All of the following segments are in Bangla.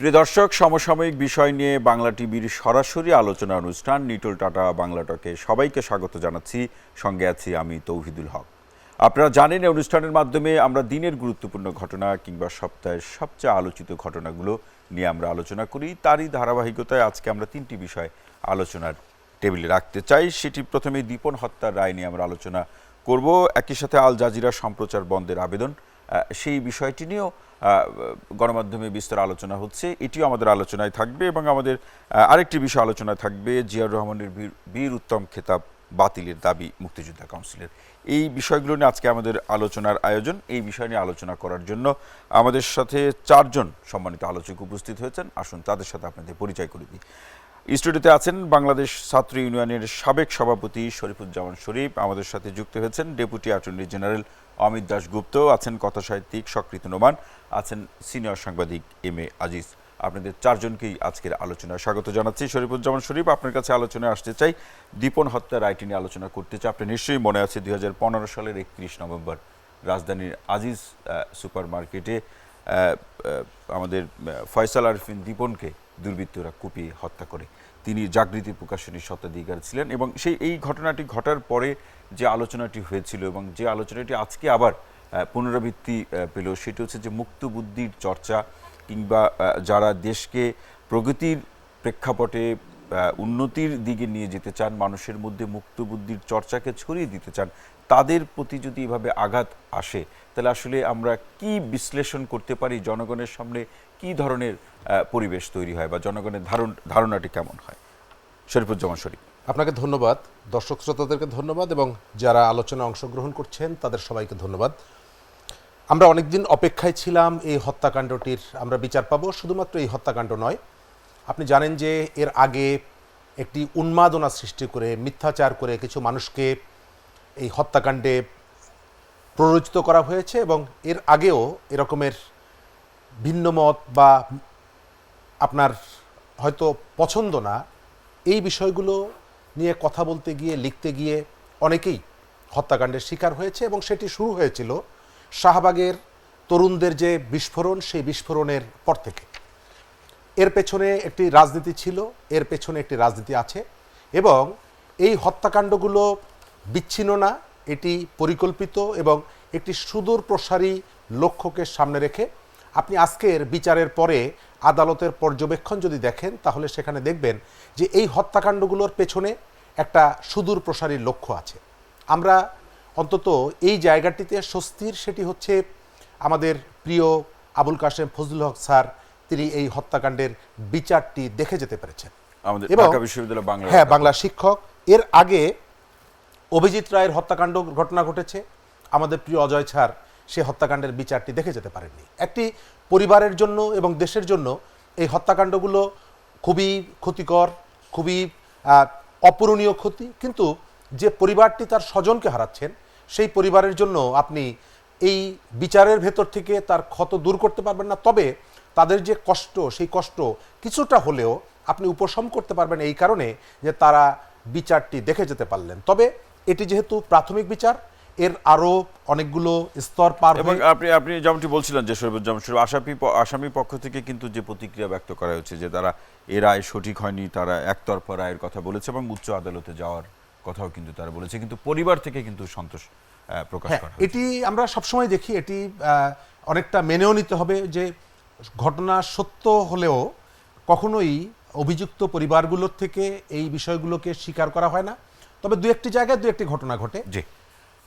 প্রিয় দর্শক, সমসাময়িক বিষয় নিয়ে বাংলা টিভির সরাসরি আলোচনা অনুষ্ঠান নিটোল টাটা বাংলা টকে সবাইকে স্বাগত জানাচ্ছি। সঙ্গে আছি আমি তৌহিদুল হক। আপনারা জানেন, এই অনুষ্ঠানের মাধ্যমে আমরা দিনের গুরুত্বপূর্ণ ঘটনা কিংবা সপ্তাহের সবচেয়ে আলোচিত ঘটনাগুলো নিয়ে আমরা আলোচনা করি। তারই ধারাবাহিকতায় আজকে আমরা তিনটি বিষয় আলোচনার টেবিলে রাখতে চাই। সেটি প্রথমে দীপন হত্যার রায় নিয়ে আমরা আলোচনা করব, একই সাথে আল জাজিরা সম্প্রচার বন্ধের আবেদন, সেই বিষয়টি নিয়েও গণমাধ্যমে বিস্তর আলোচনা হচ্ছে, এটিও আমাদের আলোচনায় থাকবে। এবং আমাদের আরেকটি বিষয় আলোচনায় থাকবে, জিয়াউর রহমানের বীর উত্তম খেতাব বাতিলের দাবি মুক্তিযোদ্ধা কাউন্সিলের। এই বিষয়গুলো নিয়ে আজকে আমাদের আলোচনার আয়োজন। এই বিষয় নিয়ে আলোচনা করার জন্য আমাদের সাথে চারজন সম্মানিত আলোচক উপস্থিত হয়েছেন। আসুন তাদের সাথে আপনাদের পরিচয় করে দিই। স্টুডিওতে আছেন বাংলাদেশ ছাত্র ইউনিয়নের সাবেক সভাপতি শরীফুজ্জামান শরীফ, আমাদের সাথে যুক্ত হয়েছেন deputy attorney general Amit Dasgupta, আছেন কথাসাহিত্যিক সকৃত নোমান, আছেন সিনিয়র সাংবাদিক এম এ আজিজ। আপনাদের চারজনকেই আজকের আলোচনায় স্বাগত জানাচ্ছি। শরীফুজ্জামান শরীফ, আপনার কাছে আলোচনায় আসতে চাই। দীপন হত্যা রায়টি নিয়ে আলোচনা করতে চাই। আপনি নিশ্চয়ই মনে আছে 2015 সালের 31 নভেম্বর রাজধানীর আজিজ সুপার মার্কেটে আমাদের ফয়সাল আরিফিন দীপনকে দুর্বৃত্তরা কুপিয়ে হত্যা করে। তিনি জাগৃতি প্রকাশনীর স্বত্বাধিকারী ছিলেন এবং এই ঘটনাটি ঘটার পরে যে আলোচনাটি হয়েছিল এবং যে আলোচনাটি আজকে আবার পুনরাবৃত্তি পেল, সেটি হচ্ছে যে মুক্তবুদ্ধির চর্চা কিংবা যারা দেশকে প্রগতির প্রেক্ষাপটে উন্নতির দিকে নিয়ে যেতে চান, মানুষের মধ্যে মুক্তবুদ্ধির চর্চাকে ছড়িয়ে দিতে চান, তাদের প্রতি যদি এভাবে আঘাত আসে, তাহলে আসলে আমরা কি বিশ্লেষণ করতে পারি, জনগণের সামনে কি ধরনের পরিবেশ তৈরি হয় বা জনগণের ধারণাটি কেমন হয়? শরীফুজ্জামান শরীফ, আপনাকে ধন্যবাদ, দর্শক শ্রোতাদেরকে ধন্যবাদ এবং যারা আলোচনায় অংশগ্রহণ করছেন তাদের সবাইকে ধন্যবাদ। আমরা অনেকদিন অপেক্ষায় ছিলাম এই হত্যাকাণ্ডটির আমরা বিচার পাবো। শুধুমাত্র এই হত্যাকাণ্ড নয়, আপনি জানেন যে এর আগে একটি উন্মাদনা সৃষ্টি করে মিথ্যাচার করে কিছু মানুষকে এই হত্যাকাণ্ডে প্ররোচিত করা হয়েছে এবং এর আগেও এরকমের ভিন্ন মত বা আপনার হয়তো পছন্দ না এই বিষয়গুলো নিয়ে কথা বলতে গিয়ে লিখতে গিয়ে অনেকেই হত্যাকাণ্ডের শিকার হয়েছে এবং সেটি শুরু হয়েছিল শাহবাগের তরুণদের যে বিস্ফোরণ, সেই বিস্ফোরণের পর থেকে। এর পেছনে একটি রাজনীতি ছিল, এর পেছনে একটি রাজনীতি আছে এবং এই হত্যাকাণ্ডগুলো বিচ্ছিন্ন না, এটি পরিকল্পিত এবং একটি সুদূর প্রসারী লক্ষ্যকে সামনে রেখে। আপনি আজকের বিচারের পরে আদালতের পর্যবেক্ষণ যদি দেখেন তাহলে সেখানে দেখবেন যে এই হত্যাকাণ্ডগুলোর পেছনে একটা সুদূর প্রসারী লক্ষ্য আছে। আমরা অন্তত এই জায়গাটিতে স্বস্তির, সেটি হচ্ছে আমাদের প্রিয় আবুল কাশেম ফজলুল হক স্যার, তিনি এই হত্যাকাণ্ডের বিচারটি দেখে যেতে পেরেছেন এবং বাংলা শিক্ষক। এর আগে অভিজিৎ রায়ের হত্যাকাণ্ড ঘটনা ঘটেছে, আমাদের প্রিয় অজয় স্যার সে হত্যাকাণ্ডের বিচারটি দেখে যেতে পারেননি। একটি পরিবারের জন্য এবং দেশের জন্য এই হত্যাকাণ্ডগুলো খুবই ক্ষতিকর, খুবই অপূরণীয় ক্ষতি, কিন্তু যে পরিবারটি তার স্বজনকে হারাচ্ছেন সেই পরিবারের জন্য আপনি এই বিচারের ভেতর থেকে তার ক্ষত দূর করতে পারবেন না, তবে তাদের যে কষ্ট, সেই কষ্ট কিছুটা হলেও আপনি উপশম করতে পারবেন এই কারণে যে তারা বিচারটি দেখে যেতে পারলেন। তবে এটি যেহেতু প্রাথমিক বিচার, এর আরো অনেকগুলো স্তর পার এবং আপনি যেমনটি বলছিলেন যে শরীফুজ্জামান শরীফ, আসামি পক্ষ থেকে কিন্তু যে প্রতিক্রিয়া ব্যক্ত করা হচ্ছে যে তারা এ রায় সঠিক হয়নি, তারা একতরফা রায়ের কথা বলেছে এবং উচ্চ আদালতে যাওয়ার কথাও কিন্তু তারা বলেছে, কিন্তু পরিবার থেকে কিন্তু সন্তোষ প্রকাশ করা। এটি আমরা সবসময় দেখি, এটি অনেকটা মেনেও নিতে হবে যে ঘটনা সত্য হলেও কখনোই অভিযুক্ত পরিবারগুলোর থেকে এই বিষয়গুলোকে স্বীকার করা হয় না। তবে দু একটি জায়গায় দু একটি ঘটনা ঘটে,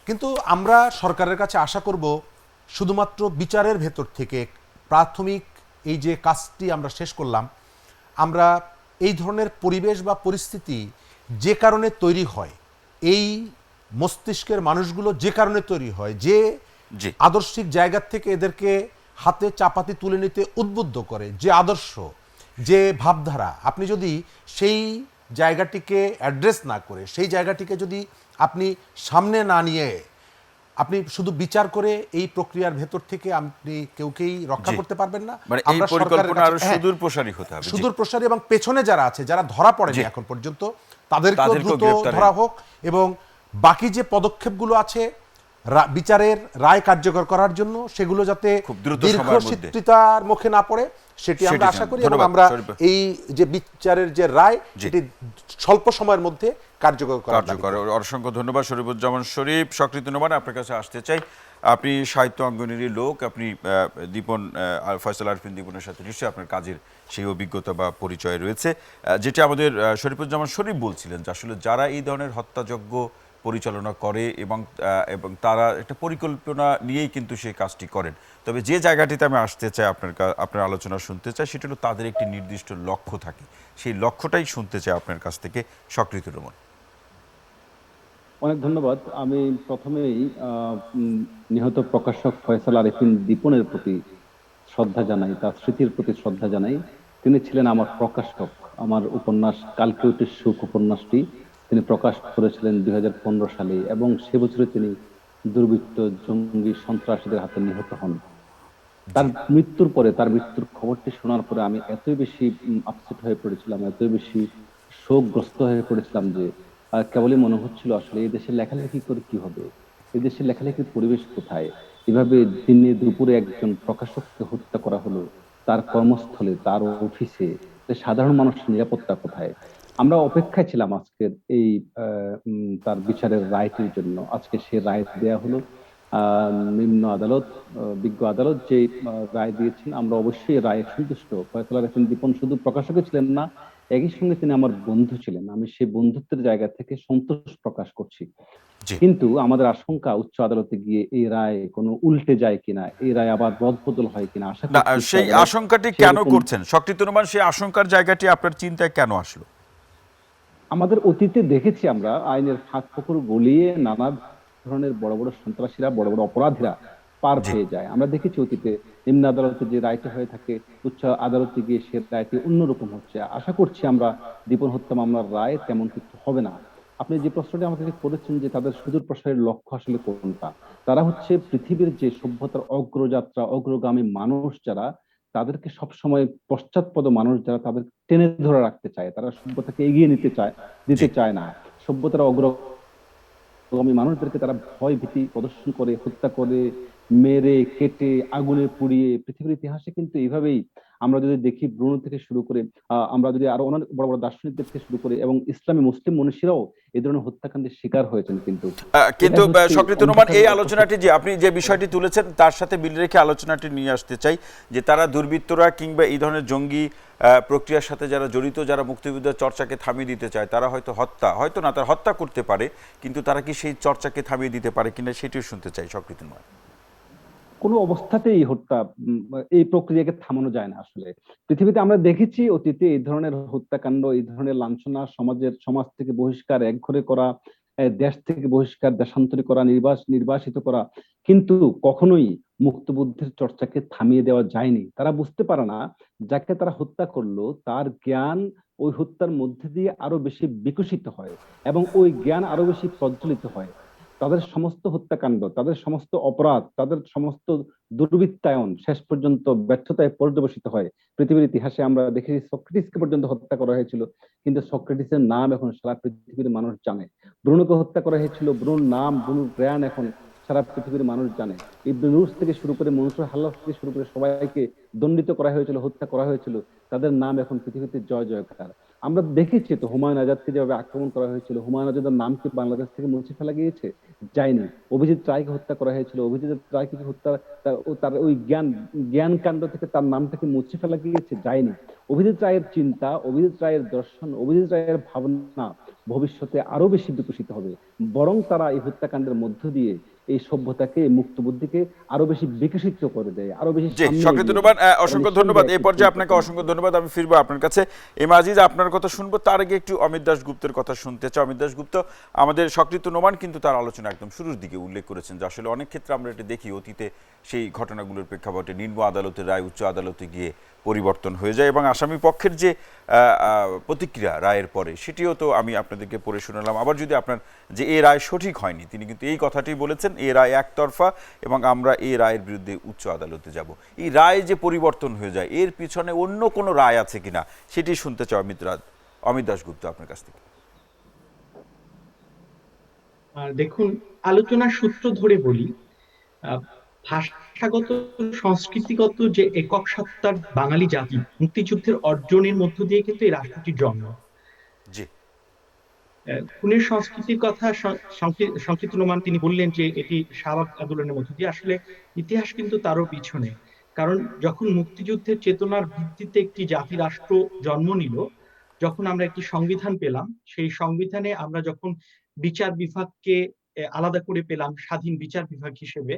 কিন্তু আমরা সরকারের কাছে আশা করব শুধুমাত্র বিচারের ভেতর থেকে প্রাথমিক এই যে কাজটি আমরা শেষ করলাম, আমরা এই ধরনের পরিবেশ বা পরিস্থিতি যে কারণে তৈরি হয়, এই মস্তিষ্কের মানুষগুলো যে কারণে তৈরি হয়, যে আদর্শিক জায়গা থেকে এদেরকে হাতে চাপাতি তুলে নিতে উদ্বুদ্ধ করে, যে আদর্শ, যে ভাবধারা, আপনি যদি সেই জায়গাটিকে অ্যাড্রেস না করে, সেই জায়গাটিকে যদি আপনি সামনে না নিয়ে আপনি শুধু বিচার করে এই প্রক্রিয়ার ভেতর থেকে আপনি কেউকেই রক্ষা করতে পারবেন না। আমরা পরিকল্পনা আরো সুদূর প্রসারী হতে হবে, সুদূর প্রসারী, এবং পেছনে যারা আছে, যারা ধরা পড়েনি এখন পর্যন্ত, তাদেরকেও দ্রুত ধরা হোক এবং বাকি যে পদক্ষেপগুলো আছে বিচারের রায় কার্যকর করার জন্য সেগুলো যাতে খুব দ্রুত সময়ের মধ্যে। দীর্ঘসূত্রিতার মুখে না পড়ে সেটি আমরা সেটি আশা করি, এবং ধন্যবাদ, আমরা শরীফ। এই যে বিচারের যে রায় সেটি স্বল্প সময়ের মধ্যে কার্যকর করার দাবি কার্যকর। অসংখ্য ধন্যবাদ শরীফুজ্জামান শরীফ। সক্রিয় নোমান, আপনার কাছে আসতে চাই। আপনি সাহিত্য অঙ্গনেরই লোক, আপনি দীপন ফয়সাল আরফিন দীপনের সাথে নিশ্চয়ই আপনার কাজের সেই অভিজ্ঞতা বা পরিচয় রয়েছে। যেটা আমাদের শরীফুজ্জামান শরীফ বলছিলেন যে আসলে যারা এই ধরনের হত্যাযজ্ঞ পরিচালনা করে এবং তারা একটা পরিকল্পনা নিয়েই কিন্তু সেই কাজটি করেন। তবে যে জায়গাটিতে আমি আসতে চাই, আপনার আলোচনা শুনতে চাই, সেটা হলো তাদের একটি নির্দিষ্ট লক্ষ্য থাকে। সেই লক্ষ্যটাই শুনতে চাই আপনার কাছ থেকে, সক্রিয় নোমান। অনেক ধন্যবাদ। আমি প্রথমেই নিহত প্রকাশক ফয়সাল আরেফিন দীপনের প্রতি শ্রদ্ধা জানাই, তার স্মৃতির প্রতি শ্রদ্ধা জানাই। তিনি ছিলেন আমার প্রকাশক। আমার উপন্যাস কালকেউটের সুখ উপন্যাসটি তিনি প্রকাশ করেছিলেন 2015 সালে, এবং সে বছরে তিনি দুর্বৃত্ত জঙ্গি সন্ত্রাসীদের হাতে নিহত হন। তার মৃত্যুর পরে, তার মৃত্যুর খবরটি শোনার পরে আমি এতই বেশি আপসেট হয়ে পড়েছিলাম, এতই বেশি শোকগ্রস্ত হয়ে পড়েছিলাম যে কেবলই মনে হচ্ছিল আসলে এই দেশে লেখালেখি করে কি হবে, এই দেশে লেখালেখির পরিবেশ কোথায়। এভাবে দিনে দুপুরে একজন প্রকাশককে হত্যা করা হলো, তার কর্মস্থলে, তার অফিসে। সাধারণ মানুষের নিরাপত্তা কোথায়? আমরা অপেক্ষায় ছিলাম আজকের এই তার বিচারের রায়টির জন্য। আজকে সে রায় দেয়া হলো। নিম্ন আদালত, বিজ্ঞ আদালত যে রায় দিয়েছেন, আমরা অবশ্যই রায়ে সন্তুষ্ট। ফয়সাল আরেফিন দীপন শুধু প্রকাশকই ছিলেন না, একই সঙ্গে তিনি আমার বন্ধু ছিলেন। আমি সেই বন্ধুত্বের জায়গা থেকে সন্তোষ প্রকাশ করছি। কিন্তু আমাদের আশঙ্কা উচ্চ আদালতে গিয়ে এই রায় কোনো উল্টে যায় কিনা, এই রায় আবার রদবদল হয় কিনা। আশা না, করছি সেই আশঙ্কাটি কেন করছেন সক্রিয় নোমান? সেই আশঙ্কার জায়গাটি আপনার চিন্তায় কেন আসলো? আমাদের অতীতে দেখেছি আমরা আইনের ফাঁক ফোকর গলিয়ে নানা ধরনের বড় বড় সন্ত্রাসীরা, বড় বড় অপরাধীরা পার পেয়ে যায়। আমরা দেখেছি অতীতে নিম্ন আদালতে যে রায়টি হয়ে থাকে, উচ্চ আদালতে গিয়ে সে রায়টি অন্যরকম হচ্ছে। আশা করছি আমরা দীপন হত্যা মামলার রায় তেমন কিছু হবে না। আপনি যে প্রশ্নটি আমাকে করেছেন যে তাদের সুদূর প্রসারের লক্ষ্য আসলে কোনটা, তারা হচ্ছে পৃথিবীর যে সভ্যতার অগ্রযাত্রা, অগ্রগামী মানুষ যারা, তাদেরকে সবসময় পশ্চাৎপদ মানুষ যারা, তাদের টেনে ধরে রাখতে চায়। তারা সভ্যতাকে এগিয়ে দিতে চায় না। সভ্যতার অগ্রগামী মানুষদেরকে তারা ভয় ভীতি প্রদর্শন করে, হত্যা করে, মেরে কেটে আগুনে পুড়িয়ে। পৃথিবীর ইতিহাসে কিন্তু এইভাবেই আমরা যদি দেখি, ব্রুনো থেকে শুরু করে আমরা যদি আরো অনেক বড় বড় দার্শনিকদের থেকে শুরু করে, এবং ইসলামী মুসলিম মনীষীরাও এই ধরনের হত্যাকাণ্ডের শিকার হয়েছেন। কিন্তু সক্রিয় নোমান, এই আলোচনাটি যে আপনি যে বিষয়টি তুলেছেন তার সাথে মিল রেখে আলোচনাটি নিয়ে আসতে চাই যে তারা দুর্বৃত্তরা কিংবা এই ধরনের জঙ্গি প্রক্রিয়ার সাথে যারা জড়িত, যারা মুক্তিযুদ্ধের চর্চাকে থামিয়ে দিতে চায়, তারা হয়তো না তারা হত্যা করতে পারে, কিন্তু তারা কি সেই চর্চাকে থামিয়ে দিতে পারে কিনা সেটিও শুনতে চাই সক্রিয় নোমান। কোনো অবস্থাতেই হত্যা, এই প্রক্রিয়াকে থামানো যায় না। আসলে পৃথিবীতে আমরা দেখেছি অতীতে এই ধরনের হত্যাকাণ্ড, এই ধরনের লাঞ্ছনা, সমাজ থেকে বহিষ্কার, একঘরে করা, দেশ থেকে বহিষ্কার, দেশান্তরী করা, নির্বাসিত করা, কিন্তু কখনোই মুক্তবুদ্ধির চর্চাকে থামিয়ে দেওয়া যায়নি। তারা বুঝতে পারে না যাকে তারা হত্যা করলো তার জ্ঞান ওই হত্যার মধ্যে দিয়ে আরো বেশি বিকশিত হয়, এবং ওই জ্ঞান আরো বেশি প্রজ্বলিত হয়। তাদের সমস্ত হত্যাকাণ্ড, তাদের সমস্ত অপরাধ, তাদের সমস্ত দুর্বৃত্তায়ন শেষ পর্যন্ত ব্যর্থতায় পর্যবসিত হয়। পৃথিবীর ইতিহাসে আমরা দেখেছি সক্রেটিসকে পর্যন্ত হত্যা করা হয়েছিল, কিন্তু সক্রেটিসের নাম এখন সারা পৃথিবীর মানুষ জানে। ব্রুনোকে হত্যা করা হয়েছিল, ব্রুনোর নাম, ব্রুনোর জ্ঞান এখন সারা পৃথিবীর মানুষ জানে। ইবনে রুশদ থেকে শুরু করে মনসুর হাল্লাজ থেকে শুরু করে সবাইকে দণ্ডিত করা হয়েছিল, হত্যা করা হয়েছিল, তাদের নাম এখন পৃথিবীতে জয় জয়কার। আমরা দেখেছি তো হুমায়ুন আজাদকে যেভাবে আক্রমণ করা হয়েছিল, হুমায়ুন আজাদের নাম কি বাংলাদেশ থেকে মুছে ফেলা গিয়েছে? যায়নি। অভিজিৎ রায়কে হত্যা করা হয়েছিল, অভিজিৎ রায়কে হত্যা, তার ওই জ্ঞান কাণ্ড থেকে তার নামটাকে মুছে ফেলা গিয়েছে? যায়নি। অভিজিৎ রায়ের চিন্তা, অভিজিৎ রায়ের দর্শন, অভিজিৎ রায়ের ভাবনা ভবিষ্যতে আরো বেশি বিকশিত হবে। বরং তারা এই হত্যাকাণ্ডের মধ্য দিয়ে এই সভ্যতাকে, মুক্তবুদ্ধিকে আরো বেশি বিকশিত করে দেয়, আরো বেশি সক্রিয় নোমান, অসংখ্য ধন্যবাদ। এই পর্যায়ে আপনাকে অসংখ্য ধন্যবাদ। আমি ফিরবো আপনার কাছে। আজিজ, আপনার কথা শুনবো, তার আগে একটু অমিত দাশগুপ্তের কথা শুনতে চাই। অমিত দাশগুপ্ত, আমাদের সক্রিয় নোমান কিন্তু তার আলোচনা একদম শুরুর দিকে উল্লেখ করেছেন যে আসলে অনেক ক্ষেত্রে আমরা এটা দেখি অতীতে সেই ঘটনাগুলোর প্রেক্ষাপটে নিম্ন আদালতের রায় উচ্চ আদালতে গিয়ে পরিবর্তন হয়ে যায়, এবং আসামি পক্ষের যে প্রতিক্রিয়া রায়ের পরে সেটিও তো আমি আপনাদেরকে পড়ে শোনালাম। আবার যদি আপনার যে এই রায় সঠিক হয়নি, তিনি কিন্তু এই কথাটি বলেছেন, এই রায় একতরফা এবং আমরা এই রায়ের বিরুদ্ধে উচ্চ আদালতে যাব। এই রায় যে পরিবর্তন হয়ে যায়, এর পিছনে অন্য কোনো রায় আছে কিনা সেটি শুনতে চাই অমিত দাশগুপ্ত আপনার কাছ থেকে। দেখুন, আলোচনার সূত্র ধরে বলি, আহ, ভাষাগত সংস্কৃতিগত যে একক সত্তার বাঙালি জাতি মুক্তিযুদ্ধের অর্জনের মধ্য দিয়ে কিন্তু এই রাষ্ট্রটির জন্ম। জি। খুনের সংস্কৃতির কথা সংক্ষিপ্ত নোমান তিনি বললেন যে এটি শাহবাগ আন্দোলনের মধ্য দিয়ে, আসলে ইতিহাস কিন্তু তারও পিছনে। কারণ যখন মুক্তিযুদ্ধের চেতনার ভিত্তিতে একটি জাতি রাষ্ট্র জন্ম নিল, যখন আমরা একটি সংবিধান পেলাম, সেই সংবিধানে আমরা যখন বিচার বিভাগকে আলাদা করে পেলাম স্বাধীন বিচার বিভাগ হিসেবে,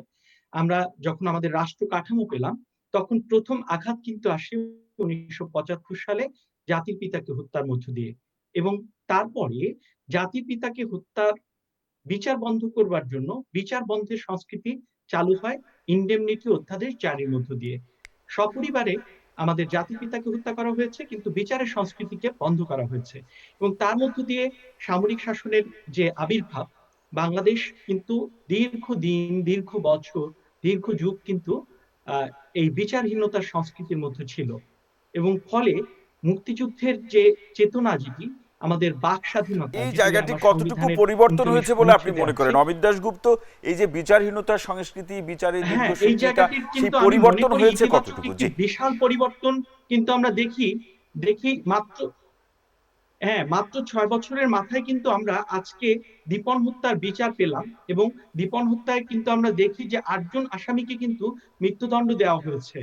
আমরা যখন আমাদের রাষ্ট্র কাঠামো পেলাম, তখন প্রথম আঘাত কিন্তু আসে 1975 সালে জাতির পিতাকে হত্যার মধ্য দিয়ে। এবং তারপরে জাতির পিতাকে হত্যার বিচার বন্ধ করবার জন্য বিচার বন্ধের সংস্কৃতি চালু হয় ইনডেমনিটি অধ্যাদেশ জারির মধ্য দিয়ে। সপরিবারে আমাদের জাতির পিতাকে হত্যা করা হয়েছে, কিন্তু বিচারের সংস্কৃতিকে বন্ধ করা হয়েছে। এবং তার মধ্য দিয়ে সামরিক শাসনের যে আবির্ভাব, বাংলাদেশ কিন্তু দীর্ঘদিন, দীর্ঘ বছর, দীর্ঘ যুগ কিন্তু আহ এই বিচারহীনতার সংস্কৃতির মধ্যে ছিল। এবং ফলে মুক্তিযুদ্ধের যে চেতনা, যেটি আমাদের বাক স্বাধীনতা, এই যেটি জায়গাটি আমার কতটুকু সংবিধানের পরিবর্তন 39 হয়েছে বলে আপনি অনুচ্ছেদে মনে আছে। করেন? অমিত দাশগুপ্ত, এই যে বিচারহীনতার সংস্কৃতি, বিচারের হ্যাঁ, এই দীর্ঘসূত্রিতা, জায়গাটির সেই কিন্তু আমি মনে পরিবর্তন করি হয়েছে ইতিবাচক কতটুকু? একটি জি। বিশাল পরিবর্তন কিন্তু আমরা দেখি। দেখি মাত্র, হ্যাঁ, মাত্র 6 বছরের মাথায় কিন্তু আমরা আজকে দীপন হত্যার বিচার পেলাম। এবং দীপন হত্যায় কিন্তু আমরা দেখি যে 8 জন আসামিকে কিন্তু মৃত্যুদণ্ড দেওয়া হয়েছে।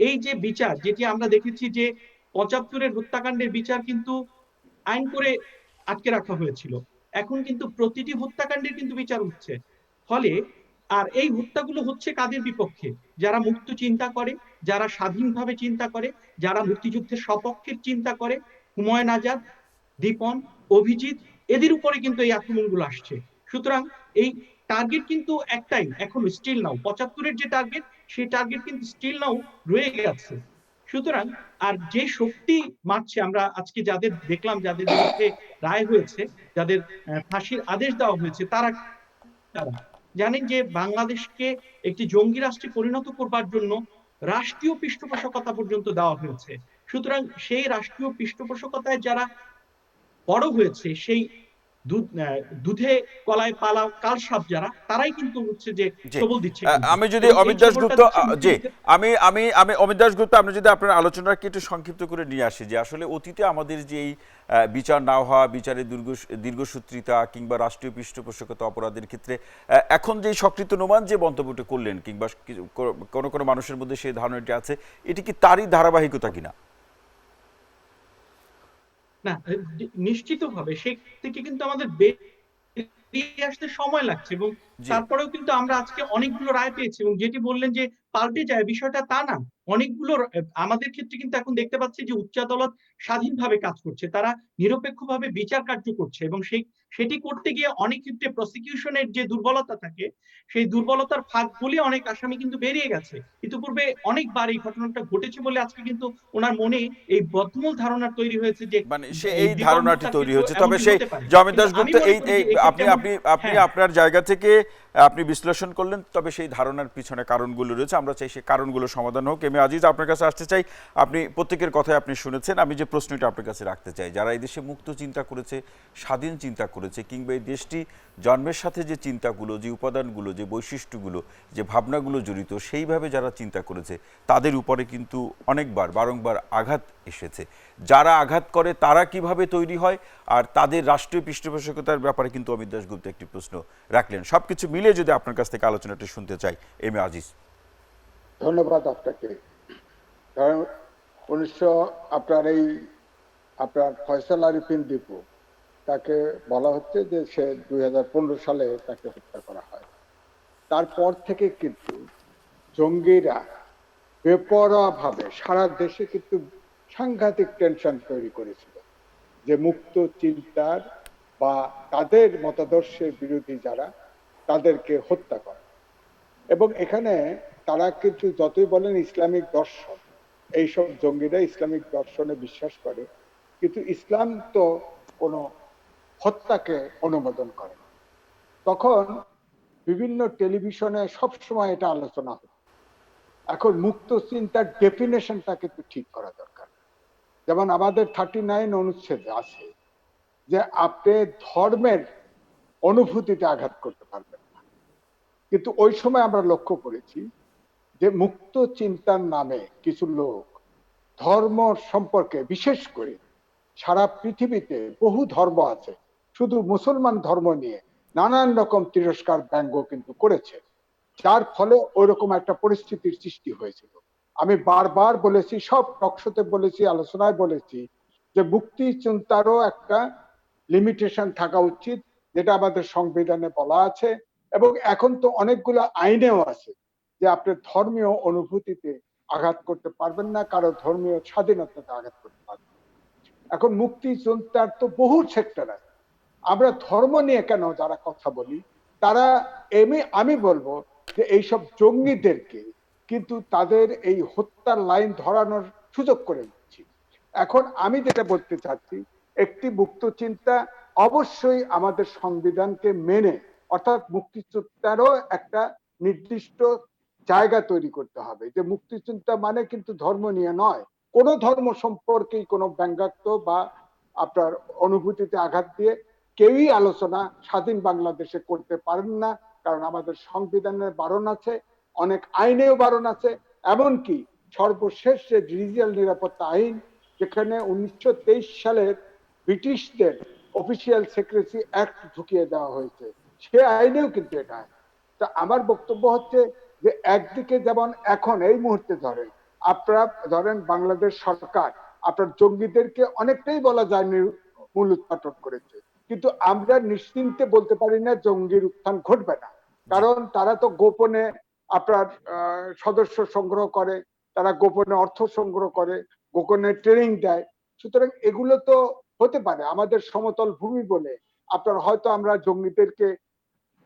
এই যে বিচার, যেটি আমরা দেখেছি যে 75-এর হত্যাকাণ্ডের বিচার কিন্তু আইন করে আটকে রাখা হয়েছিল, এখন কিন্তু প্রতিটি হত্যাকাণ্ডের কিন্তু বিচার হচ্ছে। ফলে আর এই হত্যাগুলো হচ্ছে কাদের বিপক্ষে? যারা মুক্ত চিন্তা করে, যারা স্বাধীনভাবে চিন্তা করে, যারা মুক্তিযুদ্ধের সপক্ষের চিন্তা করে, হুমায়ুন আজাদ, দীপন, অভিজিৎ, এদের উপরে কিন্তু এই আক্রমণগুলো আসছে। সুতরাং এই টার্গেট কিন্তু একটাই, এখন স্টিল নাও 75-এর যে টার্গেট, সেই টার্গেট কিন্তু স্টিল নাও রয়ে গেছে। সুতরাং আর যে শক্তি মারছে, আমরা আজকে যাদের দেখলাম, যাদের বিরুদ্ধে রায় হয়েছে, যাদের ফাঁসির আদেশ দেওয়া হয়েছে, তারা তারা জানেন যে বাংলাদেশকে একটি জঙ্গি রাষ্ট্রে পরিণত করবার জন্য রাষ্ট্রীয় পৃষ্ঠপোষকতা পর্যন্ত দেওয়া হয়েছে। সুতরাং সেই রাষ্ট্রীয় পৃষ্ঠপোষকতায় যারা বড় হয়েছে, সেই দুধে কলায় পালা কালসাপ যারা, তারাই কিন্তু হচ্ছে যে জি। সবল দিচ্ছে কিন্তু। আমি যদি এবং এই অমিত সবলটা দাশগুপ্ত, দিচ্ছে জি, মুক্তিযুদ্ধের। আমি আমি আমি অমিত দাশগুপ্ত, আমরা যদি আপনার আলোচনাকে একটু সংক্ষিপ্ত করে নিয়ে আসি, যে আসলে অতীতে আমাদের যে এই বিচার না হওয়া, বিচারের দীর্ঘসূত্রিতা কিংবা রাষ্ট্রীয় পৃষ্ঠপোষকতা অপরাধের ক্ষেত্রে এখন যে সক্রিয় নোমান যে মন্তব্যটা করলেন, কিংবা কোনো কোনো মানুষের মধ্যে সেই ধারণাটি আছে, এটি কি তারই ধারাবাহিকতা কিনা? না, নিশ্চিতভাবে সে থেকে কিন্তু আমাদের বেরিয়ে আসতে সময় লাগছে। এবং জি। তারপরেও কিন্তু আমরা আজকে অনেকগুলো রায় পেয়েছি। এবং যেটি বললেন যে পাল্টে যায়, বিষয়টা তা না। অনেকগুলো আমাদের ক্ষেত্রে কিন্তু এখন দেখতে পাচ্ছি যে উচ্চ আদালত স্বাধীনভাবে কাজ করছে, তারা নিরপেক্ষভাবে বিচার কার্য করছে। এবং সেটি করতে গিয়ে অনেক ক্ষেত্রে প্রসিকিউশনের যে দুর্বলতা থাকে, সেই দুর্বলতার ফাঁক বলে অনেক আসামি কিন্তু বেরিয়ে গেছে। ইতিপূর্বে অনেকবার এই ঘটনাটা ঘটেছে বলে আজকে কিন্তু ওনার মনে এই বদ্ধমূল ধারণা তৈরি হয়েছে যে মানে সে এই এই দীপন ধারণাটি হত্যার তৈরি ক্ষেত্রেও হচ্ছে। তবে এমনটি সেই হতে পারে। জমিত কিন্তু আমি দাশগুপ্ত, মনে এই করি এই যে আপনি এক্ষেত্রে আপনি আপনি হ্যাঁ, আপনার জায়গা থেকে আপনি বিশ্লেষণ করলেন, তবে সেই ধারণার পিছনে কারণগুলো রয়েছে, আমরা চাই সেই কারণগুলো সমাধান হোক। এম এ আজিজ, আপনার কাছে আসতে চাই। আপনি প্রত্যেকের কথাই আপনি শুনেছেন, আমি যে প্রশ্নটা আপনার কাছে রাখতে চাই, যারা এই দেশে মুক্ত চিন্তা করেছে, স্বাধীন চিন্তা করেছে, কিংবা এই দেশটি জন্মের সাথে যে চিন্তাগুলো, যে উপাদানগুলো, যে বৈশিষ্ট্যগুলো, যে ভাবনাগুলো জড়িত, সেইভাবে যারা চিন্তা করেছে, তাদের উপরে কিন্তু অনেকবার বারংবার আঘাত এসেছে। যারা আঘাত করে তারা কিভাবে তৈরি হয়, আর তাদের রাষ্ট্রীয় পৃষ্ঠপোষকতার ব্যাপারে কিন্তু অমিত দাশগুপ্ত একটি প্রশ্ন রাখলেন। সবকিছু মিলে যদি আপনার কাছ থেকে আলোচনাটি শুনতে চাই, এম এ আজিজ। ধন্যবাদ আপনাকে। কারণ 1900 আপনার ফয়সাল আরিফিন দীপু, তাকে বলা হচ্ছে যে সে 2015 সালে তাকে হত্যা করা হয়। তারপর থেকে কিন্তু জঙ্গিরা বেপরোয়া ভাবে সারা দেশে কিন্তু সাংঘাতিক টেনশন তৈরি করেছিল, যে মুক্ত চিন্তার বা তাদের মতাদর্শের বিরোধী যারা, তাদেরকে হত্যা করে। এবং এখানে তারা কিন্তু যতই বলেন ইসলামিক দর্শন, এইসব জঙ্গিরা ইসলামিক দর্শনে বিশ্বাস করে, কিন্তু ইসলাম তো কোনো হত্যাকে অনুমোদন করে না। তখন বিভিন্ন টেলিভিশনে সবসময় এটা আলোচনা হতো। এখন মুক্ত চিন্তার ডেফিনেশনটা কিন্তু ঠিক করা দরকার। যেমন আমাদের 39 অনুচ্ছেদে আছে যে আপনি ধর্মের অনুভূতিতে আঘাত করতে পারবেন না। কিন্তু ওই সময় আমরা লক্ষ্য করেছি যে মুক্ত চিন্তার নামে কিছু লোক ধর্ম সম্পর্কে, বিশেষ করে সারা পৃথিবীতে বহু ধর্ম আছে, শুধু মুসলমান ধর্ম নিয়ে নানান রকম তিরস্কার ব্যঙ্গ কিন্তু করেছে, যার ফলে ওইরকম একটা পরিস্থিতির সৃষ্টি হয়েছিল। আমি বারবার বলেছি, সব টকশোতে বলেছি, আলোচনায় বলেছি যে মুক্তি চিন্তারও একটা লিমিটেশন থাকা উচিত, যেটা আমাদের সংবিধানে বলা আছে, এবং এখন তো অনেকগুলো আইনেও আছে যে আপনি ধর্মীয় অনুভূতিতে আঘাত করতে পারবেন না, কারো ধর্মীয় স্বাধীনতাতে আঘাত করতে পারবেন না। এখন মুক্তি চিন্তার তো বহু সেক্টর আছে। আমরা ধর্ম নিয়ে কেন যারা কথা বলি, তারা আমি বলবো যে এইসব জঙ্গিদেরকে কিন্তু তাদের এই হত্যার লাইন ধরানোর সুযোগ করে দিচ্ছি। এখন আমি যেটা বলতে চাচ্ছি, একটি মুক্ত চিন্তা অবশ্যই আমাদের সংবিধানকে মেনে, অর্থাৎ মুক্তিচিন্তারও একটা নির্দিষ্ট জায়গা তৈরি করতে হবে, যে মুক্তিচিন্তা মানে কিন্তু ধর্ম নিয়ে নয়, কোন ধর্ম সম্পর্কেই কোনো ব্যঙ্গাত্ম বা আপনার অনুভূতিতে আঘাত দিয়ে কেউই আলোচনা স্বাধীন বাংলাদেশে করতে পারেন না। কারণ আমাদের সংবিধানের বারণ আছে, অনেক আইনেও বারণ আছে, এমনকি সর্বশেষ যে ডিজিটাল নিরাপত্তা আইন, যেখানে 1923 সালের ব্রিটিশদের অফিসিয়াল সিক্রেসি অ্যাক্ট ঢুকিয়ে দেওয়া হয়েছে, সে আইনেও কিন্তু এটা। তা আমার বক্তব্য হচ্ছে যে একদিকে যেমন এখন এই মুহূর্তে আপনারা ধরেন বাংলাদেশ সরকার আপনার জঙ্গিদেরকে অনেকটাই বলা যায় মূল উৎপাটন করেছে, কিন্তু আমরা নিশ্চিন্তে বলতে পারি না জঙ্গির উত্থান ঘটবে না, কারণ তারা তো গোপনে আপনার সদস্য সংগ্রহ করে, তারা গোপনে অর্থ সংগ্রহ করে, গোপনে ট্রেনিং দেয়। সুতরাং এগুলো তো হতে পারে আমাদের সমতল ভূমি বলে আপনার হয়তো আমরা জঙ্গিদেরকে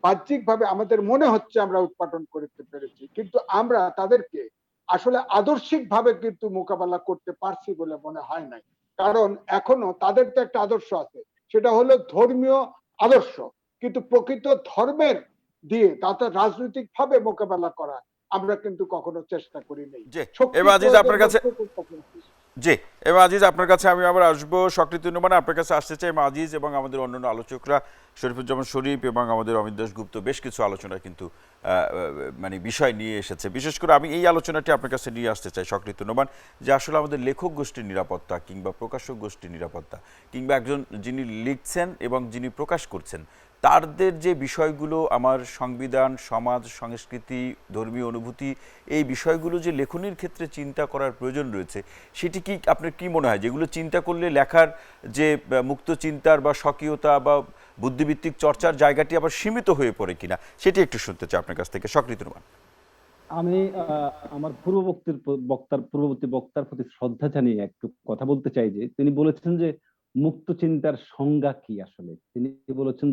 বাহ্যিকভাবে আমাদের মনে হচ্ছে আমরা উৎপাদন করতে পেরেছি, কিন্তু আমরা তাদেরকে আসলে আদর্শিকভাবে কিন্তু মোকাবেলা করতে পারছি বলে মনে হয় নাই। কারণ এখনো তাদের তো একটা আদর্শ আছে, সেটা হলো ধর্মীয় আদর্শ, কিন্তু প্রকৃত ধর্মের দিয়ে তাতে রাজনৈতিক ভাবে মোকাবেলা করা আমরা কিন্তু কখনো চেষ্টা করি নাই। জি, এবার আজিজ আপনার কাছে, জি এবার আজিজ আপনার কাছে আমি আবার আসবো। সক্রিয়নুমান আপনার কাছে আসতে চাই। আজিজ এবং আমাদের অন্যান্য আলোচকরা শরীফুজ্জামান শরীফ এবং আমাদের অমিত দাশগুপ্ত বেশ কিছু আলোচনা কিন্তু মানে বিষয় নিয়ে এসেছে। বিশেষ করে আমি এই আলোচনাটি আপনার কাছে নিয়ে আসতে চাই সক্রিয়নুমান, যে আসলে আমাদের লেখক গোষ্ঠীর নিরাপত্তা কিংবা প্রকাশক গোষ্ঠীর নিরাপত্তা কিংবা একজন যিনি লিখছেন এবং যিনি প্রকাশ করছেন তাদের যে বিষয়গুলো, আমার সংবিধান, সমাজ, সংস্কৃতি, ধর্মীয় অনুভূতি, এই বিষয়গুলো যে লেখনীর ক্ষেত্রে চিন্তা করার প্রয়োজন রয়েছে, সেটি কি আপনার কি মনে হয় যেগুলো চিন্তা করলে লেখার যে মুক্ত চিন্তার বা স্বকীয়তা বা বুদ্ধিভিত্তিক চর্চার জায়গাটি আবার সীমিত হয়ে পড়ে কিনা, সেটি একটু শুনতে চাই আপনার কাছ থেকে সক্রিয়নুমান। আমি আমার পূর্ববর্তী বক্তার প্রতি শ্রদ্ধা জানিয়ে একটু কথা বলতে চাই, যে তিনি বলেছেন যে মুক্ত চিন্তার সংজ্ঞা কি। আসলে তিনি বলেছেন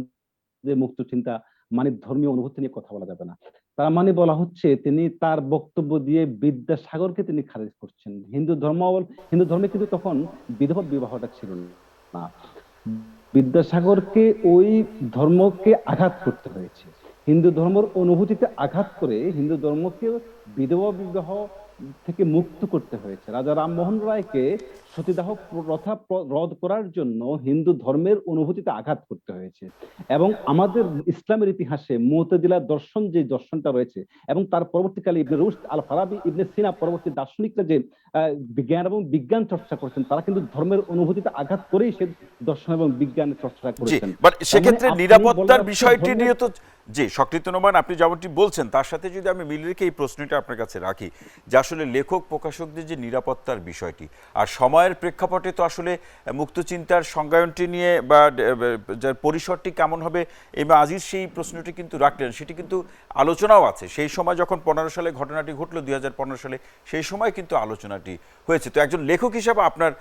যে মুক্ত চিন্তা মানে ধর্মীয় অনুভূতি নিয়ে কথা বলা যাবে না। তার মানে বলা হচ্ছে তিনি তার বক্তব্য দিয়ে বিদ্যাসাগরকে তিনি খারিজ করছেন। হিন্দু ধর্মে কিন্তু তখন বিধবা বিবাহটা ছিল না। বিদ্যাসাগরকে ওই ধর্মকে আঘাত করতে হয়েছে, হিন্দু ধর্মের অনুভূতিতে আঘাত করে হিন্দু ধর্মকে বিধবা বিবাহ থেকে মুক্ত করতে হয়েছে। রাজা রামমোহন রায়কে সতীদাহ প্রথা রদ করার জন্য হিন্দু ধর্মের অনুভূতিতে আঘাত করতে হয়েছে। এবং আমাদের ইসলামের ইতিহাসে মুতাজিলা দর্শন, যে দর্শনটা রয়েছে, এবং তার পরবর্তীকালে ইবনে রুশদ, আল ফারাবি, ইবনে সিনা পরবর্তী দার্শনিকরা যে বিজ্ঞান এবং বিজ্ঞান চর্চা করেছেন, তারা কিন্তু ধর্মের অনুভূতিতে আঘাত করেই সে দর্শন এবং বিজ্ঞানের চর্চা করেছেন। সেক্ষেত্রে নিরাপত্তার বিষয়টি নিয়ে তো, জি সক্রিয়নুমান আপনি যেমনটি বলছেন তার সাথে যদি আমি মিল রেখে এই প্রশ্নটা আপনার কাছে রাখি, যে আসলে লেখক প্রকাশকদের যে নিরাপত্তার বিষয়টি আর সময়ের প্রেক্ষাপটে তো আসলে মুক্ত চিন্তার সংজ্ঞায়নটি নিয়ে বা যার পরিসরটি কেমন হবে, এবং আজিজ সেই প্রশ্নটি কিন্তু রাখলেন, সেটি কিন্তু আলোচনাও আছে। সেই সময় যখন 15 সালে ঘটনাটি ঘটলো 2015 সালে, সেই সময় কিন্তু আলোচনাটি হয়েছে। তো একজন লেখক হিসাবে আপনার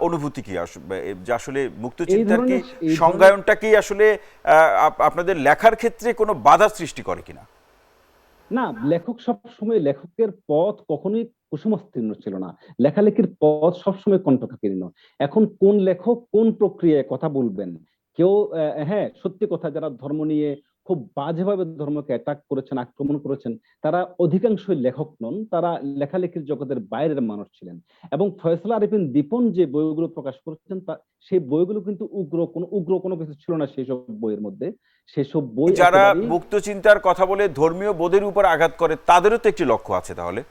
অনুভূতি কি যে আসলে মুক্ত চিন্তার কি সংজ্ঞায়নটা কি আসলে আপনাদের লেখার ক্ষেত্রে কোনো বাধা সৃষ্টি করে কিনা? না, লেখক সবসময়, লেখকের পথ কখনোই কুসুমস্তীর্ণ ছিল না, লেখালেখির পথ সবসময় কণ্ঠকাকীর্ণ। এখন কোন লেখক কোন প্রক্রিয়ায় কথা বলবেন, কেউ হ্যাঁ সত্যি কথা, যারা ধর্ম নিয়ে খুব বাজেভাবে ধর্মকে অ্যাটাক করেছেন, আক্রমণ করেছেন, তারা অধিকাংশই লেখক নন, তারা লেখালেখির জগতের বাইরের মানুষ ছিলেন। এবং ফয়সাল আরিফিন দীপন যে বইগুলো প্রকাশ করেছেন সেই বইগুলো কিন্তু উগ্র কোনো কিছু ছিল না সেই সব বইয়ের মধ্যে। সেসব বই যারা একেবারেই মুক্ত চিন্তার কথা বলে ধর্মীয় বোধের উপর আঘাত করে তাদেরও তো একটি লক্ষ্য আছে তাহলে।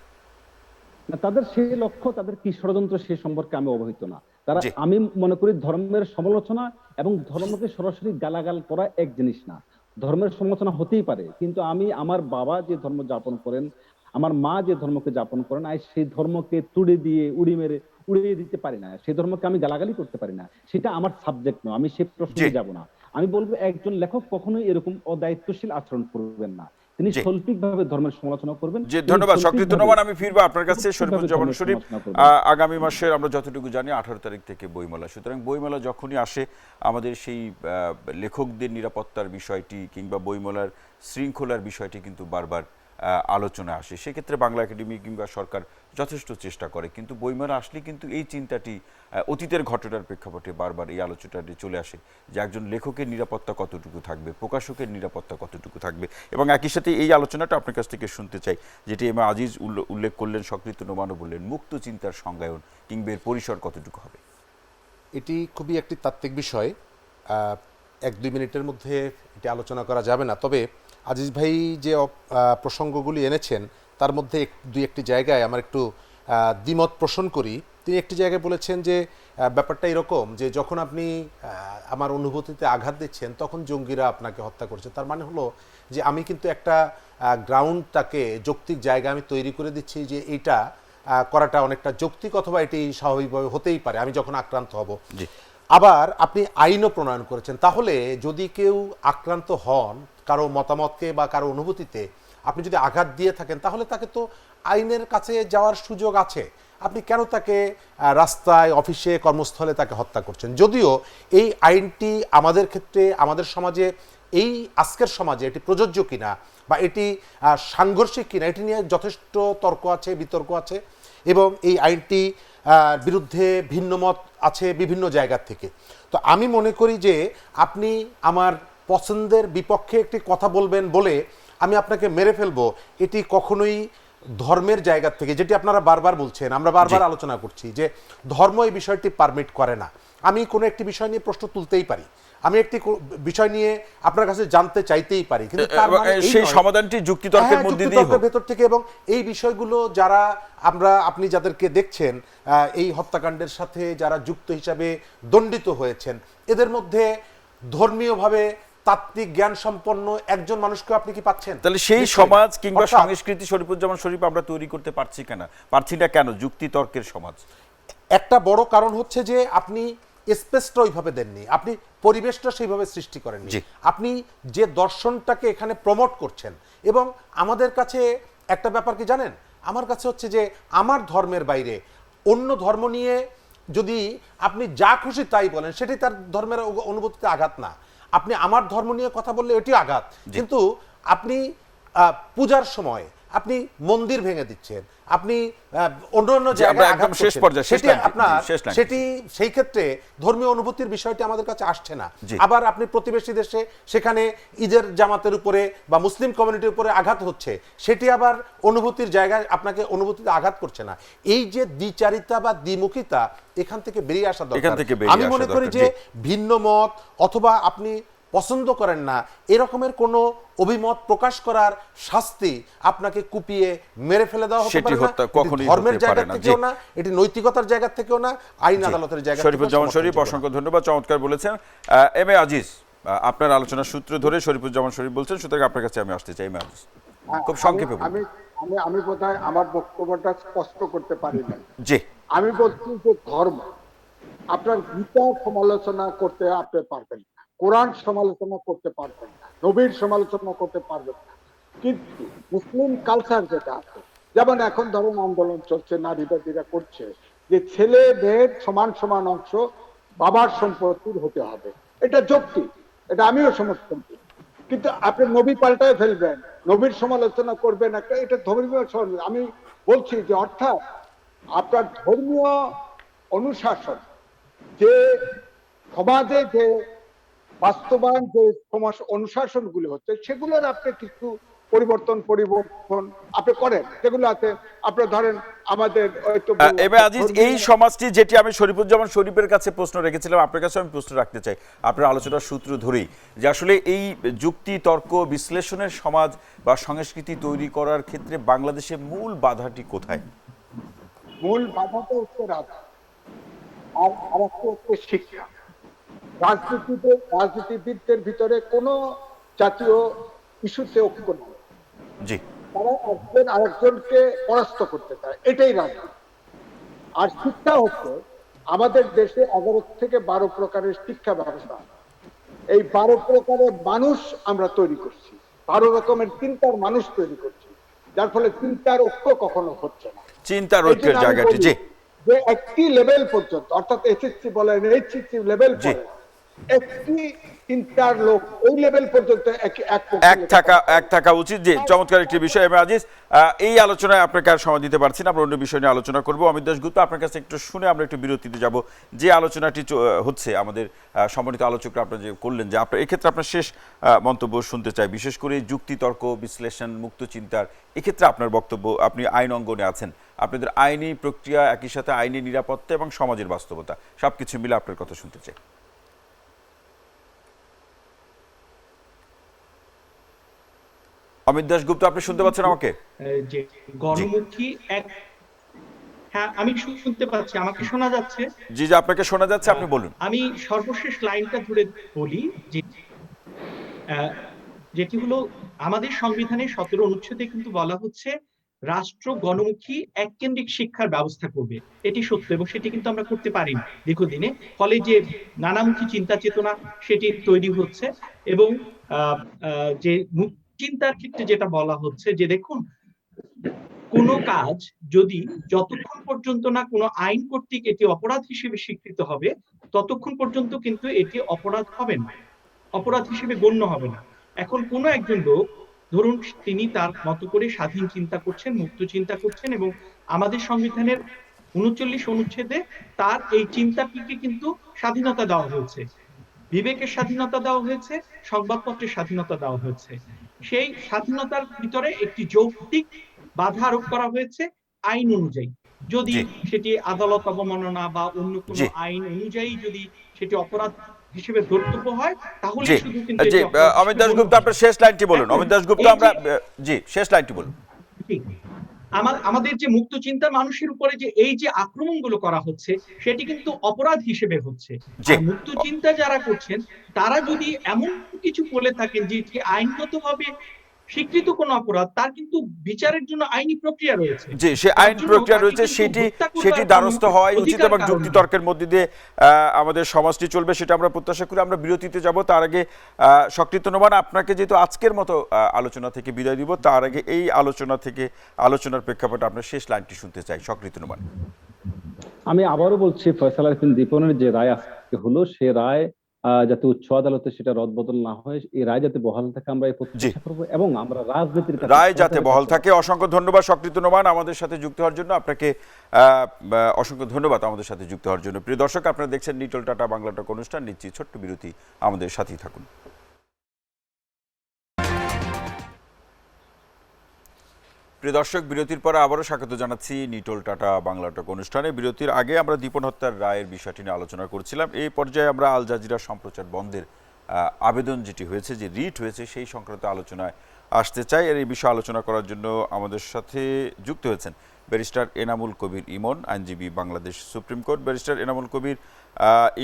না, তাদের সেই লক্ষ্য, তাদের কি ষড়যন্ত্র সে সম্পর্কে আমি অবহিত না। তারা, জি আমি মনে করি ধর্মের সমালোচনা এবং ধর্মকে সরাসরি গালাগাল করা এক জিনিস না। ধর্মের সমালোচনা হতেই পারে, কিন্তু আমি আমার বাবা যে ধর্ম যাপন করেন, আমার মা যে ধর্মকে যাপন করেন, আমি সেই ধর্মকে তুড়ে দিয়ে উড়িয়ে দিতে পারি না, সেই ধর্মকে আমি গালাগালি করতে পারি না। সেটা আমার সাবজেক্ট নয়, আমি সে জি প্রসঙ্গে যাব না। আমি বলবো একজন লেখক কখনোই এরকম অদায়িত্বশীল আচরণ করবেন না। তিনি জি সৌল্পিকভাবে ধর্মের সমালোচনা করবেন, জি তিনি ধন্যবাদ শকৃত সৌল্পিকভাবে নোমান। আমি ফিরবো আপনার কাছে। সৌল্পিকভাবে শরীফুজ্জামান ধর্মের শরীফ, সমালোচনা করবেন। আগামী মাসের আমরা যতটুকু জানি 18 তারিখ থেকে বইমেলা, সুতরাং বইমেলা যখনই আসে আমাদের সেই লেখকদের নিরাপত্তার বিষয়টি কিংবা বইমেলার শৃঙ্খলার বিষয়টি কিন্তু বারবার আলোচনা আসে। সেক্ষেত্রে বাংলা একাডেমি কিংবা সরকার যথেষ্ট চেষ্টা করে, কিন্তু বইমেলা আসলে কিন্তু এই চিন্তাটি অতীতের ঘটনার প্রেক্ষাপটে বারবার এই আলোচনাটি চলে আসে যে একজন লেখকের নিরাপত্তা কতটুকু থাকবে, প্রকাশকের নিরাপত্তা কতটুকু থাকবে। এবং একই সাথে এই আলোচনাটা আপনার কাছ থেকে শুনতে চাই, যেটি এম এ আজিজ উল্লেখ করলেন, শকৃত নোমানও বললেন, মুক্ত চিন্তার সংজ্ঞায়ন কিংবা এর পরিসর কতটুকু হবে। এটি খুবই একটি তাত্ত্বিক বিষয়, 1-2 মিনিটের মধ্যে এটি আলোচনা করা যাবে না। তবে আজিজ ভাই যে প্রসঙ্গগুলি এনেছেন তার মধ্যে 2-1টি জায়গায় আমার একটু দ্বিমত পোষণ করি। তিনি একটি জায়গায় বলেছেন যে ব্যাপারটা এরকম যে যখন আপনি আমার অনুভূতিতে আঘাত দিচ্ছেন তখন জঙ্গিরা আপনাকে হত্যা করছে। তার মানে হলো যে আমি কিন্তু একটা গ্রাউন্ডটাকে, যৌক্তিক জায়গা আমি তৈরি করে দিচ্ছি যে এইটা করাটা অনেকটা যৌক্তিক অথবা এটি স্বাভাবিকভাবে হতেই পারে আমি যখন আক্রান্ত হব। আবার আপনি আইনও প্রণয়ন করেছেন, তাহলে যদি কেউ আক্রান্ত হন কারো মতামতকে বা কারো অনুভূতিতে, আপনি যদি আঘাত দিয়ে থাকেন তাহলে তাকে তো আইনের কাছে যাওয়ার সুযোগ আছে। আপনি কেন তাকে রাস্তায়, অফিসে, কর্মস্থলে তাকে হত্যা করছেন? যদিও এই আইনটি আমাদের ক্ষেত্রে, আমাদের সমাজে, এই আজকের সমাজে এটি প্রযোজ্য কিনা বা এটি সাংঘর্ষিক কিনা এটি নিয়ে যথেষ্ট তর্ক আছে, বিতর্ক আছে, এবং এই আইনটি বিরুদ্ধে ভিন্নমত আছে বিভিন্ন জায়গার থেকে। তো আমি মনে করি যে আপনি আমার পছন্দের বিপক্ষে একটি কথা বলবেন বলে আমি আপনাকে মেরে ফেলবো, এটি কখনোই ধর্মের জায়গা থেকে, যেটি আপনারা বারবার বলছেন, আমরা বারবার আলোচনা করছি যে ধর্ম এই বিষয়টি পারমিট করে না। আমি কোনো একটি বিষয় নিয়ে প্রশ্ন তুলতেই পারি, আমি একটি বিষয় নিয়ে আপনার কাছে জানতে চাইতেই পারি, কিন্তু তার মানে সেই সমাধানটি যুক্তিতর্কের মধ্যে দিয়ে হোক, ভেতর থেকে। এবং এই বিষয়গুলো যারা আপনি যাদেরকে দেখছেন এই হত্যাকাণ্ডের সাথে যারা যুক্ত হিসাবে দণ্ডিত হয়েছেন, এদের মধ্যে ধর্মীয়ভাবে তাত্ত্বিক জ্ঞান সম্পন্ন একজন মানুষকে আপনি কি পাচ্ছেন? তাহলে সেই সমাজ কিংবা সংস্কৃতি শরীফুজ্জামান শরীফ আমরা তৈরি করতে পারছি না কেন? যুক্তিতর্কের সমাজ। একটা বড় কারণ হচ্ছে যে আপনি স্পেসটা ওইভাবে দেননি, আপনি পরিবেশটা সেইভাবে সৃষ্টি করেননি, আপনি যে দর্শনটাকে এখানে প্রমোট করছেন। এবং আমাদের কাছে একটা ব্যাপার কি জানেন, আমার কাছে হচ্ছে যে আমার ধর্মের বাইরে অন্য ধর্ম নিয়ে যদি আপনি যা খুশি তাই বলেন, সেটি তার ধর্মের অনুভূতিতে আঘাত না। আপনি আমার ধর্ম নিয়ে কথা বললে এটি আঘাত, কিন্তু আপনি পূজার সময় আপনি মন্দির ভেঙে দিচ্ছেন, আপনি অন্য জায়গায় আঘাত করছেন, সেটি আপনার, সেটি সেই ক্ষেত্রে ধর্মীয় অনুভূতির বিষয়টি আমাদের কাছে আসছে না। আবার আপনি প্রতিবেশী দেশে সেখানে ঈদের জামাতের উপরে বা মুসলিম কমিউনিটির উপরে আঘাত হচ্ছে, সেটি আবার অনুভূতির জায়গায় আপনাকে অনুভূতিতে আঘাত করছে না। এই যে দ্বিচারিতা বা দ্বিমুখিতা, এখান থেকে বেরিয়ে আসা দরকার। আমি মনে করি যে ভিন্ন মত অথবা আপনি পছন্দ করেন না এরকমের কোনো অভিমত প্রকাশ করার শাস্তি আপনাকে কুপিয়ে মেরে ফেলে দেওয়া হতে পারে না। ধর্মের জায়গা থেকেও না, এটি নৈতিকতার জায়গা থেকেও না, আইন আদালতের জায়গা থেকে। শরীফুজ্জামান শরীফ, অসংখ্য ধন্যবাদ, চমৎকার বলেছেন। এম এ আজিজ, আপনার আলোচনার সূত্র ধরে শরীফুজ্জামান শরীফ বলছেন, সুতরাং আপনার কাছে আমি আসতে চাই। এম এ আজিজ, খুব সংক্ষেপে বলুন। আমি বোধহয় আমার বক্তব্যটা স্পষ্ট করতে পারি না। জি, আমি বলছি যে ধর্ম, আপনার গীতা সমালোচনা করতে আপনি পারবেন না, কোরআন সমালোচনা করতে পারবেন না, নবীর সমালোচনা করতে পারবেন না, কিন্তু মুসলিম কালচার যেটা আছে, যেমন এখন ধরুন আন্দোলন চলছে, নারীবাদীরা করছে যে ছেলে মেয়ের সমান সমান অংশ বাবার সম্পত্তির হতে হবে, এটা যৌক্তিক, এটা আমিও সমর্থন করি। কিন্তু আপনি নবী পাল্টায় ফেলবেন, নবীর সমালোচনা করবেন, একটা এটা ধর্মীয়। আমি বলছি যে অর্থাৎ আপনার ধর্মীয় অনুশাসন, যে সমাজে যে বাস্তবায়ন যে সমাজ অনুশাসনগুলো হচ্ছে সেগুলোর আপনি কিছু পরিবর্তন আপনি করেন, যেগুলো আছে আপনার ধরেন আমাদের এবার আজিজ, এই সমাজটি যেটি আমি শরীফুজ্জামান শরীফের কাছে প্রশ্ন রেখেছিলাম, আপনার কাছে আমি প্রশ্ন রাখতে চাই আপনার আলোচনার সূত্র ধরেই, যে আসলে এই যুক্তি তর্ক বিশ্লেষণের সমাজ বা সংস্কৃতি তৈরি করার ক্ষেত্রে বাংলাদেশের মূল বাধাটি কোথায়? মূল বাধাটা হচ্ছে রাজনীতি, আর একটা হচ্ছে শিক্ষা। রাজনীতিবিদদের ভিতরে কোনো জাতীয় ইস্যুতে ঐক্য নেই, জি তারা একজন আরেকজনকে পরাস্ত করতে চায়, এটাই রাজনীতি। আর শিক্ষা হচ্ছে আমাদের দেশে 11 থেকে 12 প্রকারের শিক্ষা ব্যবস্থা, এই 12 প্রকারের মানুষ আমরা তৈরি করছি, 12 রকমের চিন্তার মানুষ তৈরি করছি, যার ফলে চিন্তার ঐক্য কখনো হচ্ছে না। চিন্তার ঐক্যের জায়গাটি, জি যে একটি লেভেল পর্যন্ত, অর্থাৎ এসএসসি বলেন, এইচএসসি লেভেল জি একটি চিন্তার লোক ওই লেভেল পর্যন্ত এক থাকা উচিত। যে চমৎকার একটি বিষয়। এম আজিজ, এই আলোচনায় আপনাকে আর সময় দিতে পারছি না, আমরা অন্য বিষয় নিয়ে আলোচনা করবো। অমিত দাশগুপ্ত, আপনার কাছে একটু শুনে আমরা একটু বিরতিতে যাব। যে আলোচনাটি হচ্ছে আমাদের সম্মানিত আলোচকরা আপনারা যে করলেন, যে আপনার এক্ষেত্রে আপনার শেষ মন্তব্য শুনতে চাই, বিশেষ করে যুক্তি তর্ক বিশ্লেষণ মুক্ত চিন্তার এক্ষেত্রে আপনার বক্তব্য। আপনি আইন অঙ্গনে আছেন, আপনাদের আইনি প্রক্রিয়া, একই সাথে আইনি নিরাপত্তা এবং সমাজের বাস্তবতা সবকিছু মিলে আপনার কথা শুনতে চাই। অমিত দাশগুপ্ত, আপনি শুনতে পাচ্ছেন আমাকে? যে গণমুখী এক, হ্যাঁ আমি শুনতে পাচ্ছি, আমাকে শোনা যাচ্ছে? জি জি, আপনাকে শোনা যাচ্ছে, আপনি বলুন। আমি সর্বশেষ লাইনটা ধরে বলি, যে যেটি হলো আমাদের সংবিধানের 17 অনুচ্ছেদে কিন্তু বলা হচ্ছে রাষ্ট্র গণমুখী এককেন্দ্রিক শিক্ষার ব্যবস্থা করবে। এটি সত্য এবং সেটি কিন্তু আমরা করতে পারিনি দীর্ঘদিনে। ফলে যে নানামুখী চিন্তা চেতনা সেটি তৈরি হচ্ছে, এবং যে চিন্তার ক্ষেত্রে যেটা বলা হচ্ছে যে দেখুন, কোন কাজ যদি যতক্ষণ পর্যন্ত না কোনো আইন কর্তৃক এটি অপরাধ হিসেবে স্বীকৃত হবে, ততক্ষণ পর্যন্ত কিন্তু এটি অপরাধ হবে না, অপরাধ হিসেবে গণ্য হবে না। এখন কোন একজন লোক ধরুন তিনি তার মতো করে স্বাধীন চিন্তা করছেন, মুক্ত চিন্তা করছেন, এবং আমাদের সংবিধানের 39 অনুচ্ছেদে তার এই চিন্তাটিকে কিন্তু স্বাধীনতা দেওয়া হয়েছে, বিবেকের স্বাধীনতা দেওয়া হয়েছে, সংবাদপত্রের স্বাধীনতা দেওয়া হয়েছে। সেই স্বাধীনতার ভিতরে একটি যৌক্তিক বাধা আরোপ করা হয়েছে আইন অনুযায়ী। যদি সেটি আদালত অবমাননা বা অন্য কোনো আইন অনুযায়ী যদি সেটি অপরাধ হিসেবে ধর্তব্য হয়, তাহলে শুধু কিন্তু অমিত দাশগুপ্ত, আপনার শেষ লাইনটি বলুন। অমিত দাশগুপ্ত, আমরা জি শেষ লাইনটি বলুন। আমাদের যে মুক্ত চিন্তার মানুষের উপরে যে এই যে আক্রমণগুলো করা হচ্ছে, সেটি কিন্তু অপরাধ হিসেবে হচ্ছে। আর মুক্ত চিন্তা যারা করছেন তারা যদি এমন কিছু বলে থাকেন যে আইনগতভাবে স্বীকৃত কোন অপরাধ, তার কিন্তু বিচারের জন্য আইনি প্রক্রিয়া রয়েছে। জি, সে আইন প্রক্রিয়া রয়েছে, সেটি দ্বারস্থ হওয়াই উচিত এবং যুক্তি তর্কের মধ্যে দিয়ে আমাদের সমাজটি চলবে, সেটা আমরা প্রত্যাশা করি। আমরা বিরতিতে যাব, তার আগে সক্রিয় নোমান, আপনাকে যেহেতু আজকের মতো আলোচনা থেকে বিদায় দিব, তার আগে এই আলোচনার প্রেক্ষাপটে আপনার শেষ লাইনটি শুনতে চাই, সক্রিয় নোমান। আমি আবারও বলছি, ফয়সাল আরেফিন দীপনের যে রায় আজকে হলো, সে রায় যাতে উচ্চ আদালতে সেটা রদবদল না হয়, এই রায় যাতে বহাল থাকে আমরা এই প্রত্যাশা করব, এবং আমরা রাজনীতির রায় যাতে বহাল থাকে। অসংখ্য ধন্যবাদ সক্রিয় নোমান আমাদের সাথে যুক্ত হওয়ার জন্য। আপনাকে অসংখ্য ধন্যবাদ আমাদের সাথে যুক্ত হওয়ার জন্য। প্রিয় দর্শক, আপনারা দেখছেন নিটল টাটা বাংলা টক অনুষ্ঠান। নিচ্ছি ছোট্ট বিরতি, আমাদের সাথেই থাকুন। প্রিয় দর্শক, বিরতির পরে আবারও স্বাগত জানাচ্ছি নিটল টাটা বাংলা টক অনুষ্ঠানে। বিরতির আগে আমরা দীপন হত্যার রায়ের বিষয়টি নিয়ে আলোচনা করছিলাম। এই পর্যায়ে আমরা আল জাজিরা সম্প্রচার বন্ধের আবেদন যেটি হয়েছে, যে রিট হয়েছে, সেই সংক্রান্ত আলোচনায় আসতে চাই। আর এই বিষয়ে আলোচনা করার জন্য আমাদের সাথে যুক্ত হয়েছেন ব্যারিস্টার এনামুল কবির ইমন, আইনজীবী, Bangladesh supreme court. Barrister Enamul Kabir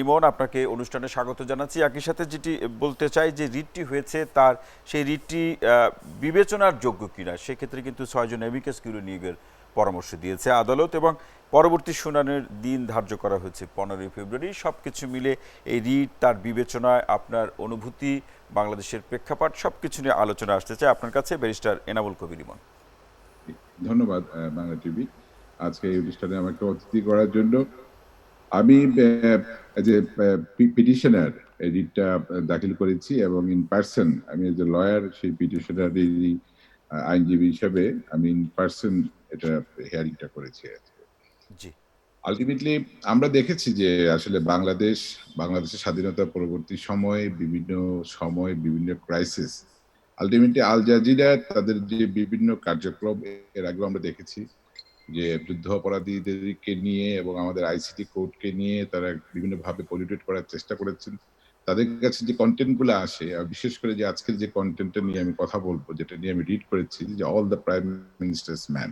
Emon, আপনাকে অনুষ্ঠানে স্বাগত জানাচ্ছি। একই সাথে যেটি বলতে চাই, যে রিটটি হয়েছে তার সেই রিটটি বিবেচনার যোগ্য কিনা, সেক্ষেত্রে কিন্তু 6 জন এমিকাস কিউরি নিয়োগের পরামর্শ দিয়েছে আদালত, এবং পরবর্তী শুনানির দিন ধার্য করা হয়েছে 15 ফেব্রুয়ারি। সব কিছু মিলে এই রিট, তার বিবেচনায় আপনার অনুভূতি, বাংলাদেশের প্রেক্ষাপট সব কিছু নিয়ে আলোচনা আসতে চাই আপনার কাছে, ব্যারিস্টার এনামুল কবির ইমন। ধন্যবাদ বাংলা টিভি আজকে এই অনুষ্ঠানে আমাকে অতিথি করার জন্য। আমি যে পিটিশনার রিটটা দাখিল করেছি, এবং ইন পার্সন আমি যে লয়ার, সেই পিটিশনার আইনজীবী হিসাবে আমি ইন পার্সন এটা হিয়ারিংটা করেছি। জি, আলটিমেটলি আমরা দেখেছি যে আসলে বাংলাদেশের স্বাধীনতা পরবর্তী সময়ে বিভিন্ন ক্রাইসিস, আলটিমেটলি আল জাজিরা তাদের যে বিভিন্ন কার্যক্রম এর আগেও আমরা দেখেছি যে যুদ্ধ অপরাধীদেরকে নিয়ে এবং আমাদের আইসিটি কোডকে নিয়ে তারা বিভিন্নভাবে পলিউটেড করার চেষ্টা করেছেন। তাদের কাছে যে কন্টেন্ট গুলো আসে, বিশেষ করে যে আজকের যে কন্টেন্টটা নিয়ে আমি কথা বলবো, যেটা নিয়ে আমি রিড করেছি, যে all the prime ministers man,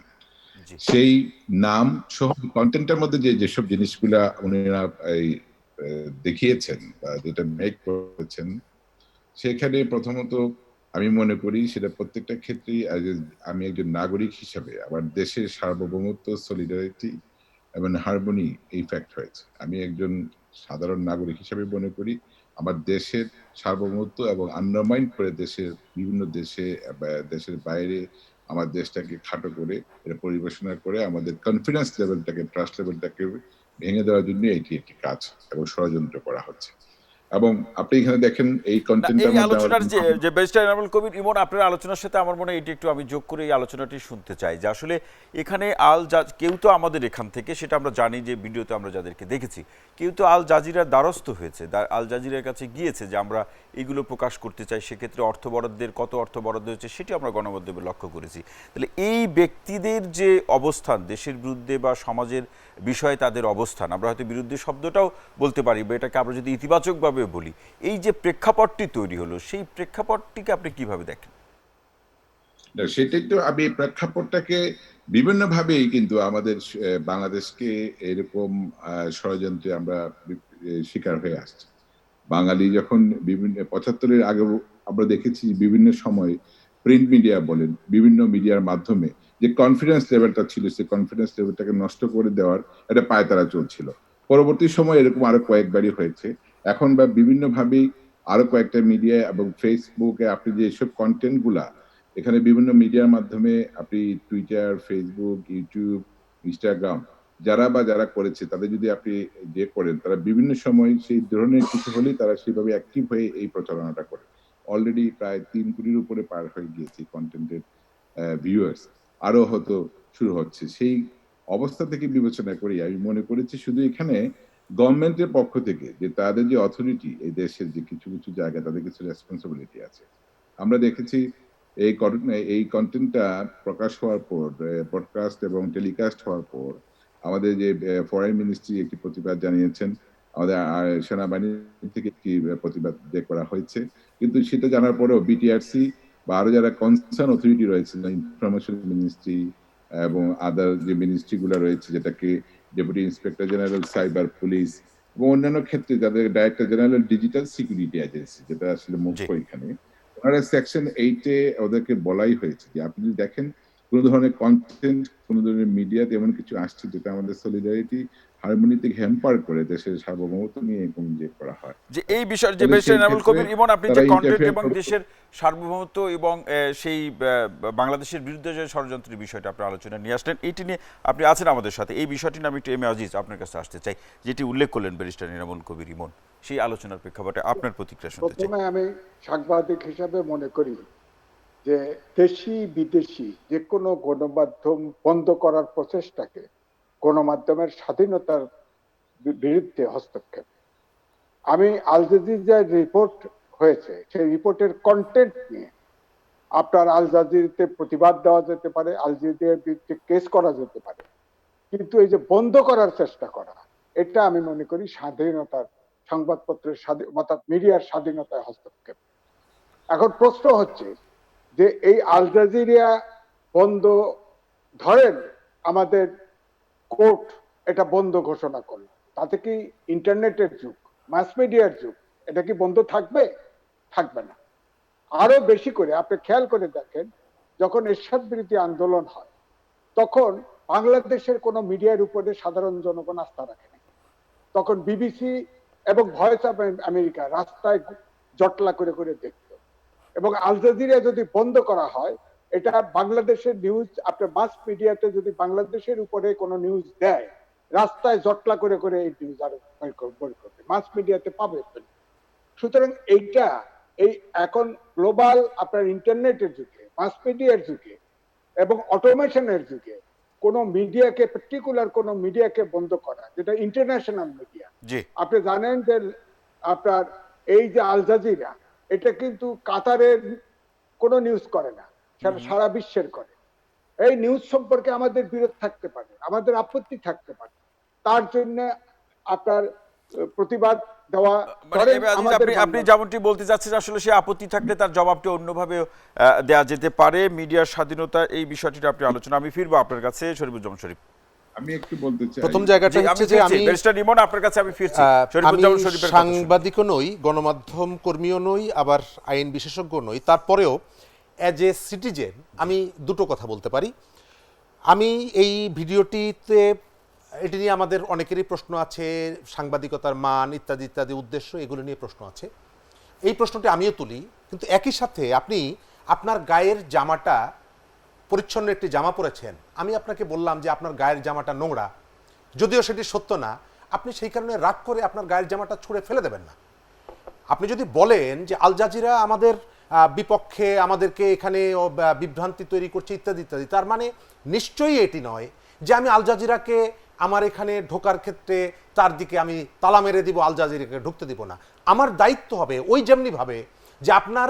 জি। সেই নাম সহ কন্টেন্টের মধ্যে যেসব জিনিসগুলা উনারা এই দেখিয়েছেন বা যেটা মেক করেছেন, সেখানে প্রথমত আমি মনে করি সেটা প্রত্যেকটা ক্ষেত্রেই আমি একজন নাগরিক হিসাবে আমার দেশের সার্বভৌমত্ব, সলিডারিটি এবং হারমোনি এই ফ্যাক্ট হয়েছে। আমি একজন সাধারণ নাগরিক হিসাবে মনে করি আমার দেশের সার্বভৌমত্ব এবং আন্ডারমাইন করে বিভিন্ন দেশে বা দেশের বাইরে আমার দেশটাকে খাটো করে এটা পরিবেশনা করে আমাদের কনফিডেন্স লেভেলটাকে, ট্রাস্ট লেভেলটাকে ভেঙে দেওয়ার জন্য এটি একটি কাজ এবং ষড়যন্ত্র করা হচ্ছে। এবং আপনি এখানে দেখেন এই না, কন্টেন্টটার এই মধ্যে আলোচনার যে ব্যারিস্টার এনামুল কবির ইমন, আপনার আলোচনার সাথে আমার মনে হয় এটি একটু আমি যোগ করে এই আলোচনাটি শুনতে চাই যে আসলে এখানে কেউ তো আমাদের এখান থেকে, সেটা আমরা জানি যে ভিডিওতে আমরা যাদেরকে দেখেছি, কেউ তো আল জাজিরার দ্বারস্থ হয়েছে, আল জাজিরার কাছে গিয়েছে যে আমরা এগুলো প্রকাশ করতে চাই, সেক্ষেত্রে কত অর্থ বরাদ্দ হয়েছে সেটি আমরা গণমাধ্যমে লক্ষ্য করেছি। তাহলে এই ব্যক্তিদের যে অবস্থান দেশের বিরুদ্ধে বা সমাজের বিষয়ে তাদের অবস্থান, আমরা হয়তো বিরুদ্ধে শব্দটাও বলতে পারি বা এটাকে আমরা যদি ইতিবাচকভাবে বলি, এই যে প্রেক্ষাপটটি তৈরি হলো সেই প্রেক্ষাপটটিকে আপনি কিভাবে দেখেন? সেটাই তো, আমি প্রেক্ষাপটটাকে বিভিন্নভাবেই কিন্তু আমাদের বাংলাদেশকে এরকম ষড়যন্ত্রে আমরা শিকার হয়ে আসছি। বাঙালি যখন বিভিন্ন ৭৫-এর আগে আমরা দেখেছি বিভিন্ন সময় প্রিন্ট মিডিয়া বলেন, বিভিন্ন মিডিয়ার মাধ্যমে যে কনফিডেন্স লেভেলটা ছিল, সেই কনফিডেন্স লেভেলটাকে নষ্ট করে দেওয়ার একটা পায়তারা চলছিল। পরবর্তী সময় এরকম আরো কয়েকবারই হয়েছে। এখন বা বিভিন্নভাবেই আরো কয়েকটা মিডিয়া এবং ফেসবুকে আপনি যে এসব কন্টেন্ট গুলা, এখানে বিভিন্ন মিডিয়ার মাধ্যমে আপনি টুইটার, ফেসবুক, ইউটিউব, ইনস্টাগ্রাম যারা করেছে তাদের যদি আপনি করেন, তারা বিভিন্ন সময় সেই ধরনের কিছু হলেই তারা সেভাবে অ্যাক্টিভ হয়ে এই প্রচারণাটা করে। অলরেডি প্রায় ৩ কোটির উপরে পার হয়ে গিয়েছে কন্টেন্টের ভিউয়ার্স। আরো হয়তো শুরু হচ্ছে। সেই অবস্থা থেকে বিবেচনা করি আমি মনে করেছি শুধু এখানে গভর্নমেন্টের পক্ষ থেকে যে তাদের যে অথরিটি, এই দেশের যে কিছু জায়গায় তাদের কিছু রেসপন্সিবিলিটি আছে। আমরা দেখেছি এই কন্টেন্টটা প্রকাশ হওয়ার পর, ব্রডকাস্ট এবং টেলিকাস্ট হওয়ার পর আমাদের যে ফরেন মিনিস্ট্রি একটি প্রতিবাদ জানিয়েছেন, আমাদের সেনাবাহিনী থেকে একটি প্রতিবাদ করা হয়েছে। কিন্তু সেটা জানার পরেও বিটিআরসি বা আরো যারা কনসার্ন অথরিটি রয়েছে, ইনফরমেশন মিনিস্ট্রি এবং আদার যে মিনিস্ট্রি গুলো রয়েছে, যেটাকে deputy inspector general cyber police এবং অন্যান্য ক্ষেত্রে যাদের director general digital security agency, যেটা আসলে জি। মুখ্য এখানে, ওনারা সেকশন 8-এ ওদেরকে বলাই হয়েছে যে আপনি যদি দেখেন কোন ধরনের কন্টেন্ট, কোন ধরনের মিডিয়াতে এমন কিছু আসছে যেটা আমাদের সলিডারিটি, হারমোনিতে হ্যাম্পার করে দেশের সার্বভৌমত্ব নিয়ে এরকম করা হয়, যে এই বিষয় যে তাহলে ব্যারিস্টার সেই এনামুল ক্ষেত্রে কবির ইমন, আপনি যে তারা কন্টেন্ট ইন্টারফেয়ার এবং করবে। দেশের সার্বভৌমত্ব এবং সেই বাংলাদেশের বিরুদ্ধে যে ষড়যন্ত্রের বিষয়টা আপনার আলোচনা নিয়ে আসলেন, এইটি নিয়ে আপনি আছেন আমাদের সাথে, এই বিষয়টি নিয়ে আমি একটু এম এ আজিজ আপনার কাছে আসতে চাই, যেটি উল্লেখ করলেন ব্যারিস্টার এনামুল কবির ইমন, সেই আলোচনার প্রেক্ষাপটে আপনার প্রতিক্রিয়া শুনতে চাই। প্রথমে আমি সাংবাদিক হিসাবে মনে করি যে দেশি বিদেশি যে কোনো গণমাধ্যম বন্ধ করার প্রচেষ্টাকে গণমাধ্যমের স্বাধীনতার বিরুদ্ধে হস্তক্ষেপ। আমি আল জাজিরার রিপোর্ট হয়েছে, সেই রিপোর্টের কন্টেন্ট নিয়ে আপনার আল জাজিরাতে প্রতিবাদ দেওয়া যেতে পারে, আল জাজিরার বিরুদ্ধে কেস করা যেতে পারে, কিন্তু এই যে বন্ধ করার চেষ্টা করা, এটা আমি মনে করি স্বাধীনতার, সংবাদপত্রের অর্থাৎ মিডিয়ার স্বাধীনতায় হস্তক্ষেপ। এখন প্রশ্ন হচ্ছে যে এই আল জাজিরা বন্ধ, ধরেন আমাদের কোর্ট এটা বন্ধ ঘোষণা করলো, তাতে কি ইন্টারনেটের যুগ, মাস মিডিয়ার যুগ, এটা কি বন্ধ থাকবে? থাকবে না। আরো বেশি করে আপনি খেয়াল করে দেখেন, যখন এরশাদ বিরোধী আন্দোলন হয় তখন বাংলাদেশের কোনো মিডিয়ার উপরে সাধারণ জনগণ আস্থা রাখে না। তখন বিবিসি এবং ভয়েস অফ আমেরিকা রাস্তায় জটলা করে করে দেখতো, এবং আল জাজিরা যদি বন্ধ করা হয়, এটা বাংলাদেশের নিউজ, আপনার মাস মিডিয়াতে যদি বাংলাদেশের উপরে কোনো নিউজ দেয়, রাস্তায় জটলা করে করে এই নিউজ আরো বই করবে, মাস মিডিয়াতে পাবে। সুতরাং এইটা এই এখন গ্লোবাল আপনার ইন্টারনেটের যুগে, মাস মিডিয়ার যুগে এবং অটোমেশনের যুগে কোনো মিডিয়াকে, পার্টিকুলার কোনো মিডিয়াকে বন্ধ করা, যেটা ইন্টারন্যাশনাল মিডিয়া। জি আপনি জানেন যে আপনার এই যে আল জাজিরা, এটা কিন্তু কাতারের কোনো নিউজ করে না, সেটা সারা বিশ্বের করে। এই নিউজ সম্পর্কে আমাদের বিরোধ থাকতে পারে, আমাদের আপত্তি থাকতে পারে, তার জন্য আপনার প্রতিবাদ দেওয়া। মানে ধরেন এবার আমাদের আপনি যেমনটি বলতে চাচ্ছেন, আসলে সে আপত্তি থাকলে তার জবাবটি অন্যভাবে দেয়া যেতে পারে। মিডিয়ার স্বাধীনতা, এই বিষয়টি আপনি আলোচনা, আমি ফিরবো আপনার কাছে শরীফুজ্জামান শরীফ। আমি একটু বলতে চাই, প্রথম জায়গাটা জি, হচ্ছে যে আমি ব্যারিস্টার রিমন আপনার কাছে আমি ফিরছি। আমি শরীফুজ্জামান শরীফের কথা শুনি। সাংবাদিকও নই, গণমাধ্যম কর্মীও নই, আবার আইন বিশেষজ্ঞ নই, তারপরেও অ্যাজ এ সিটিজেন আমি দুটো কথা বলতে পারি। আমি এই ভিডিওটিতে এটি নিয়ে আমাদের অনেকেরই প্রশ্ন আছে, সাংবাদিকতার মান ইত্যাদি ইত্যাদি উদ্দেশ্য, এগুলো নিয়ে প্রশ্ন আছে। এই প্রশ্নটি আমিও তুলি, কিন্তু একই সাথে আপনি আপনার গায়ের জামাটা, পরিচ্ছন্ন একটি জামা পরেছেন, আমি আপনাকে বললাম যে আপনার গায়ের জামাটা নোংরা, যদিও সেটি সত্য না, আপনি সেই কারণে রাগ করে আপনার গায়ের জামাটা ছুঁড়ে ফেলে দেবেন না। আপনি যদি বলেন যে আল জাজিরা আমাদের বিপক্ষে, আমাদেরকে এখানে বিভ্রান্তি তৈরি করছে ইত্যাদি ইত্যাদি, তার মানে নিশ্চয়ই এটি নয় যে আমি আল জাজিরাকে আমার এখানে ঢোকার ক্ষেত্রে তার দিকে আমি তালা মেরে দিব, আল জাজিরাকে ঢুকতে দিব না। আমার দায়িত্ব হবে ওই যেমনিভাবে যে আপনার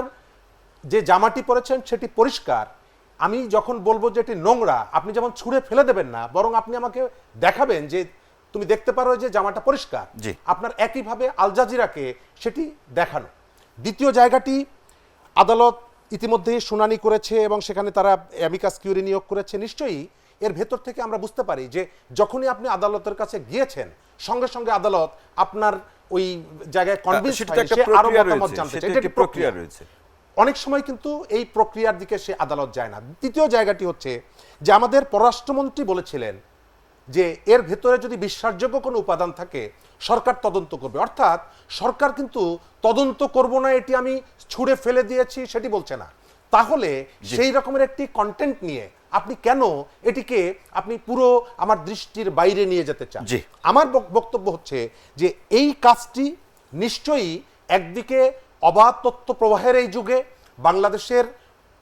যে জামাটি পরেছেন সেটি পরিষ্কার, আমি যখন বলবো যে এটি নোংরা, আপনি যেমন ছুঁড়ে ফেলে দেবেন না, বরং আপনি আমাকে দেখাবেন যে তুমি দেখতে পারো যে জামাটা পরিষ্কার। জি। আপনার একইভাবে আল জাজিরাকে সেটি দেখানো। দ্বিতীয় জায়গাটি, আদালত ইতিমধ্যেই শুনানি করেছে এবং সেখানে তারা অ্যামিকাস কিউরি নিয়োগ করেছে। নিশ্চয়ই এর ভেতর থেকে আমরা বুঝতে পারি যে যখনই আপনি আদালতের কাছে গিয়েছেন, সঙ্গে সঙ্গে আদালত আপনার ওই জায়গায় কনভিন্স সেটা তো একটা সে আরো প্রক্রিয়া মতামত রয়েছে, জানতে সেটা চায়। একটি এটা একটি প্রক্রিয়া প্রক্রিয়া রয়েছে। অনেক সময় কিন্তু এই প্রক্রিয়ার দিকে সে আদালত যায় না। তৃতীয় জায়গাটি হচ্ছে যে আমাদের পররাষ্ট্রমন্ত্রী বলেছিলেন যে এর ভেতরে যদি বিশ্বাসযোগ্য কোনো উপাদান থাকে সরকার তদন্ত করবে, অর্থাৎ সরকার কিন্তু তদন্ত করব না এটি আমি ছুঁড়ে ফেলে দিয়েছি সেটি বলছে না। তাহলে সেই রকমের একটি কন্টেন্ট নিয়ে আপনি কেন এটিকে আপনি পুরো আমার দৃষ্টির বাইরে নিয়ে যেতে চান? জি। আমার বক্তব্য হচ্ছে যে এই কাজটি নিশ্চয়ই একদিকে অবাধ তথ্য প্রবাহের এই যুগে বাংলাদেশের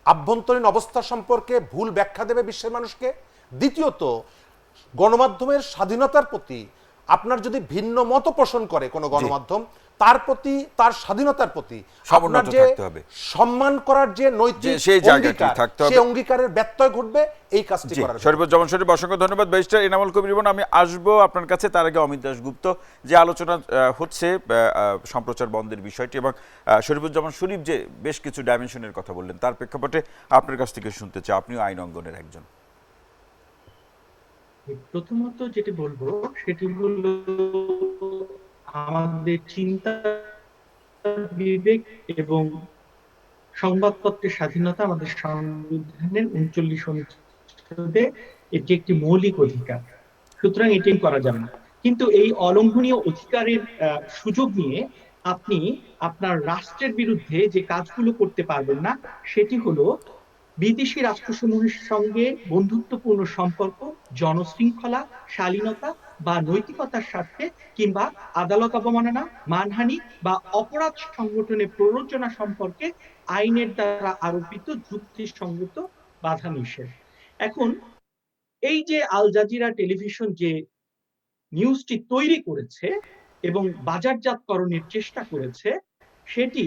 আভ্যন্তরীণ অবস্থা সম্পর্কে ভুল ব্যাখ্যা দেবে বিশ্বের মানুষকে। দ্বিতীয়ত গণমাধ্যমের স্বাধীনতার প্রতি আপনার যদি ভিন্ন মত পোষণ করে কোনো গণমাধ্যম, তার প্রতি, তার স্বাধীনতার প্রতি আপনার যে সম্মান করার যে নৈতিক সেই জায়গাটি থাকতে হবে, সেই অঙ্গীকারের ব্যত্যয় ঘটবে এই কাজটি করার। শরীফুজ্জামান শরীফ, অসংখ্য ধন্যবাদ। ব্যারিস্টার এনামুল কবির রিমন, আমি আসবো আপনার কাছে। তার আগে অমিত দাশগুপ্ত, যে আলোচনা হচ্ছে সম্প্রচার বন্ধের বিষয়টি এবং শরীফুজ্জামান শরীফ যে বেশ কিছু ডাইমেনশনের কথা বললেন, তার প্রেক্ষাপটে আপনার কাছ থেকে শুনতে চাই, আপনিও আইন অঙ্গনের একজন। প্রথমত যেটি বলবো সেটি হলো আমাদের চিন্তা, বিবেক এবং সংবাদপত্রের স্বাধীনতা আমাদের সংবিধানের 39 অনুচ্ছেদে এটি একটি মৌলিক অধিকার, সুতরাং এটি করা যাবে না। কিন্তু এই অলঙ্ঘনীয় অধিকারের সুযোগ নিয়ে আপনি আপনার রাষ্ট্রের বিরুদ্ধে যে কাজগুলো করতে পারবেন না, সেটি হলো বিদেশি রাষ্ট্রসমূহের সঙ্গে বন্ধুত্বপূর্ণ সম্পর্ক, জনশৃঙ্খলা, শালীনতা বা নৈতিকতার স্বার্থে কিংবা আদালত অবমাননা, মানহানি বা অপরাধ সংগঠনে প্ররোচনা সম্পর্কে আইনের দ্বারা আরোপিত যুক্তিসঙ্গত বাধা নিষেধ। এখন এই যে আল জাজিরা টেলিভিশন যে নিউজটি তৈরি করেছে এবং বাজারজাতকরণের চেষ্টা করেছে, সেটি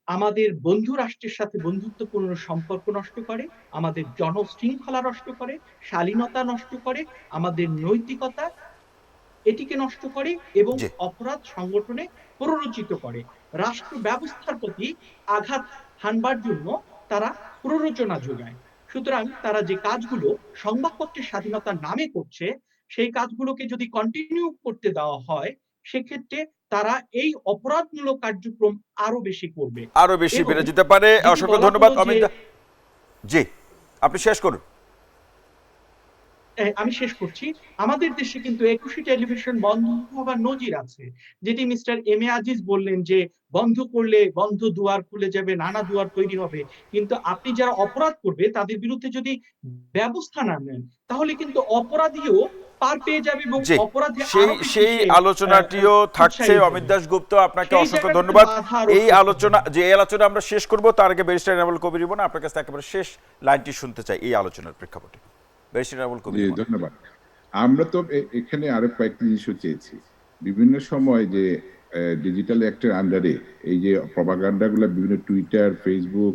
আমাদের বন্ধু রাষ্ট্রের সাথে বন্ধুত্বপূর্ণ সম্পর্ক নষ্ট করে, আমাদের জনশৃঙ্খলা নষ্ট করে, শালীনতা নষ্ট করে, আমাদের নৈতিকতা এটিকে নষ্ট করে এবং অপরাধ সংগঠনে প্ররোচিত করে। রাষ্ট্র ব্যবস্থার প্রতি আঘাত হানবার জন্য তারা প্ররোচনা যোগায়। সুতরাং তারা যে কাজগুলো সংবাদপত্রের স্বাধীনতার নামে করছে, সেই কাজগুলোকে যদি কন্টিনিউ করতে দেওয়া হয়, সেক্ষেত্রে তারা এই অপরাধমূলক কার্যক্রম আরো বেশি করবে, আরো বেশি বেড়ে যেতে পারে। অসংখ্য ধন্যবাদ অমিত। জি, আপনি শেষ করুন। আমি শেষ করছি। আমাদের দেশে কিন্তু 21টি টেলিভিশন বন্ধ হবার নজির আছে, যেটি মিস্টার এম এ আজিজ বললেন যে বন্ধ করলে বন্ধ দুয়ার খুলে যাবে, নানা দুয়ার তৈরি হবে। কিন্তু আপনি যারা অপরাধ করবে তাদের বিরুদ্ধে যদি ব্যবস্থা না নেন, তাহলে কিন্তু অপরাধীও পার পেয়ে যাবে এবং অপরাধী সেই আলোচনাটিও থাকছে। অমিত দাশগুপ্ত, আপনাকে অসংখ্য ধন্যবাদ। এই আলোচনা আমরা শেষ করব, তার আগে ব্যারিস্টার এনামুল কবির রিমন, আপনার কাছে একেবারে শেষ লাইনটি শুনতে চাই এই আলোচনার প্রেক্ষাপটে। ব্যারিস্টার এনামুল কবির জি ইমন। ধন্যবাদ। আমরা তো এখানে আরো কয়েকটি জিনিসও চেয়েছি। বিভিন্ন সময় যে ডিজিটাল অ্যাক্টের আন্ডারে এই যে প্রপাগান্ডা গুলা বিভিন্ন টুইটার, ফেসবুক,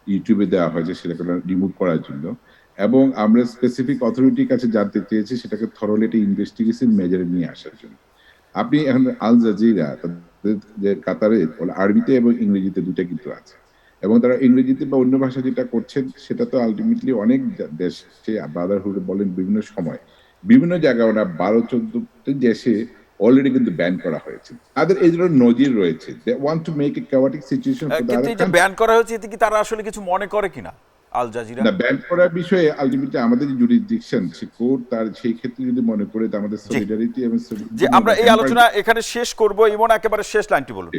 ইউটিউবে দেওয়া হয়েছে সেটাকে রিমুভ করার জন্য, এবং আমরা স্পেসিফিক অথরিটির কাছে জানতে চেয়েছি সেটাকে থরলি একটা ইনভেস্টিগেশন মেজারে নিয়ে আসার জন্য। আপনি এখন আল জাজিরা তাদের যে কাতারে আরবিতে এবং ইংরেজিতে দুটা কিন্তু আছে, এবং তারা ইংরেজিতে বা অন্য ভাষা যেটা করছেন সেটা তো আলটিমেটলি অনেক দেশে ব্রাদারহুড বলেন বিভিন্ন সময় বিভিন্ন জায়গায় ওরা 12-14 দেশে অলরেডি কিন্তু ব্যান করা হয়েছে। তাদের এই ধরনের নজির রয়েছে। They want to make a chaotic situation for the কিন্তু আদার এই যে ব্যান করা হয়েছে এতে কি তারা আসলে কিছু মনে করে কিনা আল জাজিরা? না, ব্যান করার বিষয়ে আলটিমেটলি আমাদের যে জুরিসডিকশন সে কোর্ট তার সেই ক্ষেত্রে যদি মনে করে যে আমাদের সলিডারিটি এবং যে আমরা এই আলোচনা এখানে শেষ করব, ইমন একেবারে শেষ লাইনটি বলুন।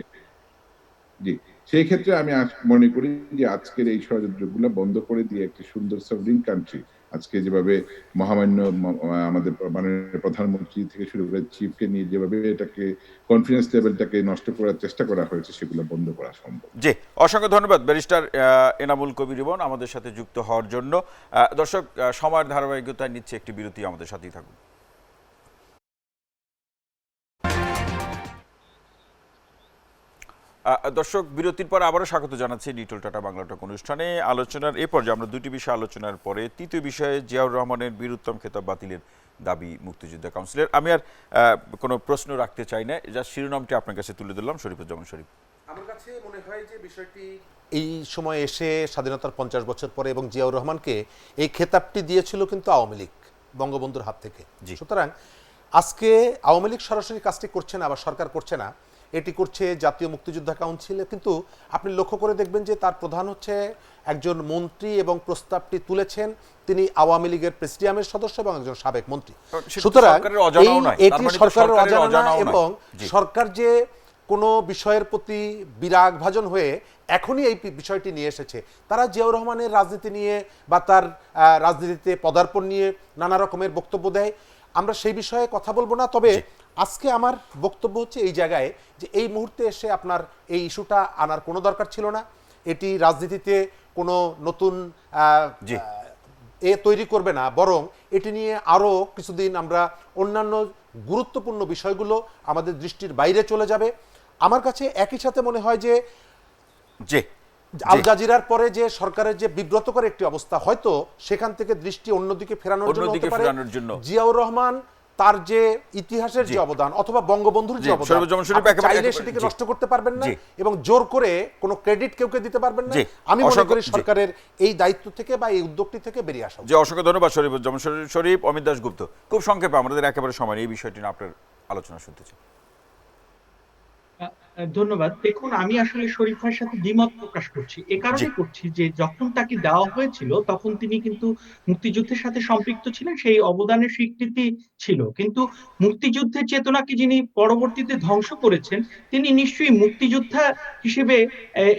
জি, সেই ক্ষেত্রে আমি মনে করি যে আজকের এই ষড়যন্ত্রগুলো বন্ধ করে দিয়ে একটি সুন্দর সভরিন কান্ট্রি আজকে যেভাবে মহামান্য আমাদের মাননীয় প্রধানমন্ত্রী থেকে শুরু করে চিফকে নিয়ে যেভাবে এটাকে কনফিডেন্স লেভেলটাকে নষ্ট করার চেষ্টা করা হয়েছে সেগুলো বন্ধ করা সম্ভব। জি, অসংখ্য ধন্যবাদ ব্যারিস্টার এনামুল কবির ইমন আমাদের সাথে যুক্ত হওয়ার জন্য। দর্শক, সময়ের ধারাবাহিকতায় নিচ্ছে একটি বিরতি, আমাদের সাথেই থাকুন। দর্শক, বিরতির পর আবারও স্বাগত জানাচ্ছি নিটল টাটা বাংলা টক অনুষ্ঠানে। আলোচনার এ পর্যায়ে আমরা দুটি বিষয় আলোচনার পরে তৃতীয় বিষয়ে জিয়াউর রহমানের বীরুত্তম খেতাব বাতিলের দাবি মুক্তিযোদ্ধা কাউন্সিলের। আমি আর কোনো প্রশ্ন রাখতে চাই না, যা শিরোনামটি আপনার কাছে তুলে দিলাম। শরীফুজ্জামান শরীফ, আমার কাছে মনে হয় যে বিষয়টি এই সময় এসে স্বাধীনতার 50 বছর পরে এবং জিয়াউর রহমানকে এই খেতাবটি দিয়েছিল কিন্তু আওয়ামী লীগ বঙ্গবন্ধুর হাত থেকে। সুতরাং আজকে আওয়ামী লীগ সরাসরি কাজটি করছে না, আবার সরকার করছে না, এটি করছে জাতীয় মুক্তিযোদ্ধা কাউন্সিল। কিন্তু আপনি লক্ষ্য করে দেখবেন যে তার প্রধান হচ্ছে একজন মন্ত্রী এবং প্রস্তাবটি তুলেছেন তিনি আওয়ামী লীগের প্রেসিডিয়ামের সদস্য এবং একজন সাবেক মন্ত্রী। সুতরাং এটি সরকারের অজানা না, এবং সরকার যে কোনো বিষয়ের প্রতি বিরাগভাজন হয়ে এখনই এই বিষয়টি নিয়ে এসেছে। তারা জিয়াউর রহমানের রাজনীতি নিয়ে বা তার রাজনীতিতে পদার্পণ নিয়ে নানা রকমের বক্তব্য দেয়, আমরা সেই বিষয়ে কথা বলবো না। তবে আজকে আমার বক্তব্য হচ্ছে এই জায়গায় যে এই মুহূর্তে এসে আপনার এই ইস্যুটা আনার কোনো দরকার ছিল না। এটি রাজনীতিতে কোনো নতুন তৈরি করবে না, বরং এটি নিয়ে আরও কিছুদিন আমরা অন্যান্য গুরুত্বপূর্ণ বিষয়গুলো আমাদের দৃষ্টির বাইরে চলে যাবে। আমার কাছে একই সাথে মনে হয় যে আল জাজিরার পরে যে সরকারের যে বিব্রতকর একটি অবস্থা, হয়তো সেখান থেকে দৃষ্টি অন্যদিকে ফেরানোর জন্য হতে পারে। জিয়াউর রহমান তার যে ইতিহাসের যে অবদান অথবা বঙ্গবন্ধুর যে অবদান চাইলে সেটিকে নষ্ট করতে পারবেন না, এবং জোর করে কোনো ক্রেডিট কেউকে দিতে পারবেন না। আমি মনে করি সরকারের এই দায়িত্ব থেকে বা এই উদ্যোগটি থেকে বেরিয়ে আসা। যে অসংখ্য ধন্যবাদ শরীফুজ্জামান শরীফ। অমিত দাশগুপ্ত, খুব সংক্ষেপে, আমাদের একেবারে সময় এই বিষয়টি নিয়ে আপনার আলোচনা শুনতে চাই। ধন্যবাদ। দেখুন, আমি আসলে শরীফ ভাইয়ের সাথে দ্বিমত প্রকাশ করছি। এ কারণে করছি যে যখন তাকে দেওয়া হয়েছিল তখন তিনি কিন্তু মুক্তিযুদ্ধের সাথে সম্পৃক্ত ছিলেন, সেই অবদানের স্বীকৃতি ছিল। কিন্তু মুক্তিযুদ্ধের চেতনাকে যিনি পরবর্তীতে ধ্বংস করেছেন তিনি নিশ্চয়ই মুক্তিযোদ্ধা হিসেবে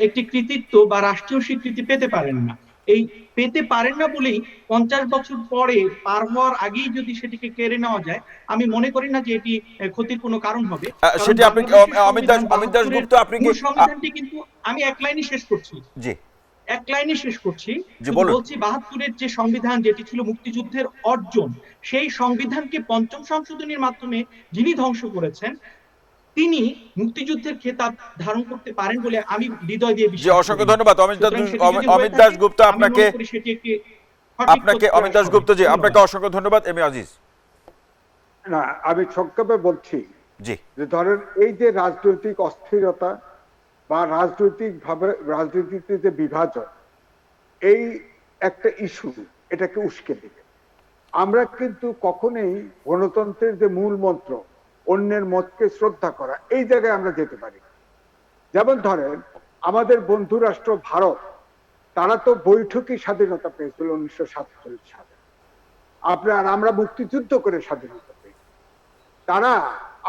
একটি কৃতিত্ব বা রাষ্ট্রীয় স্বীকৃতি পেতে পারেন না। এই পেতে পারেন না বলেই 50 বছর পরে পার হওয়ার আগেই যদি সেটিকে কেড়ে নেওয়া যায়, আমি মনে করি না যে এটি ক্ষতির কোনো কারণ হবে। সেটি আপনি অমিত দাশগুপ্ত, আপনি কি সংবিধানটি কিন্তু আমি এক লাইনে শেষ করছি, বলছি 72-এর যে সংবিধান, যেটি ছিল মুক্তিযুদ্ধের অর্জন, সেই সংবিধানকে পঞ্চম সংশোধনীর মাধ্যমে যিনি ধ্বংস করেছেন তিনি মুক্তিযুদ্ধের খেতাব ধারণ করতে পারেন বলে আমি হৃদয় দিয়ে বিশ্বাস করি। অসংখ্য ধন্যবাদ অমিত দাশগুপ্ত, আপনাকে অমিত দাশগুপ্ত জি, আপনাকে অসংখ্য ধন্যবাদ। M A Aziz. না, আমি সংক্ষেপে বলছি যে ধরেন এই যে রাজনৈতিক অস্থিরতা বা রাজনীতিতে যে বিভাজন, এই একটা ইস্যু, এটাকে উস্কে দিবে। আমরা কিন্তু কখনোই গণতন্ত্রের যে মূল মন্ত্র অন্যের মতকে শ্রদ্ধা করা, এই জায়গায় আমরা যেতে পারি। যেমন ধরেন আমাদের বন্ধু রাষ্ট্র ভারত, তারা তো বৈঠকই স্বাধীনতা পেয়েছিল 1947 সালে। আমরা মুক্তিযুদ্ধ করে স্বাধীনতা পেয়েছি। তারা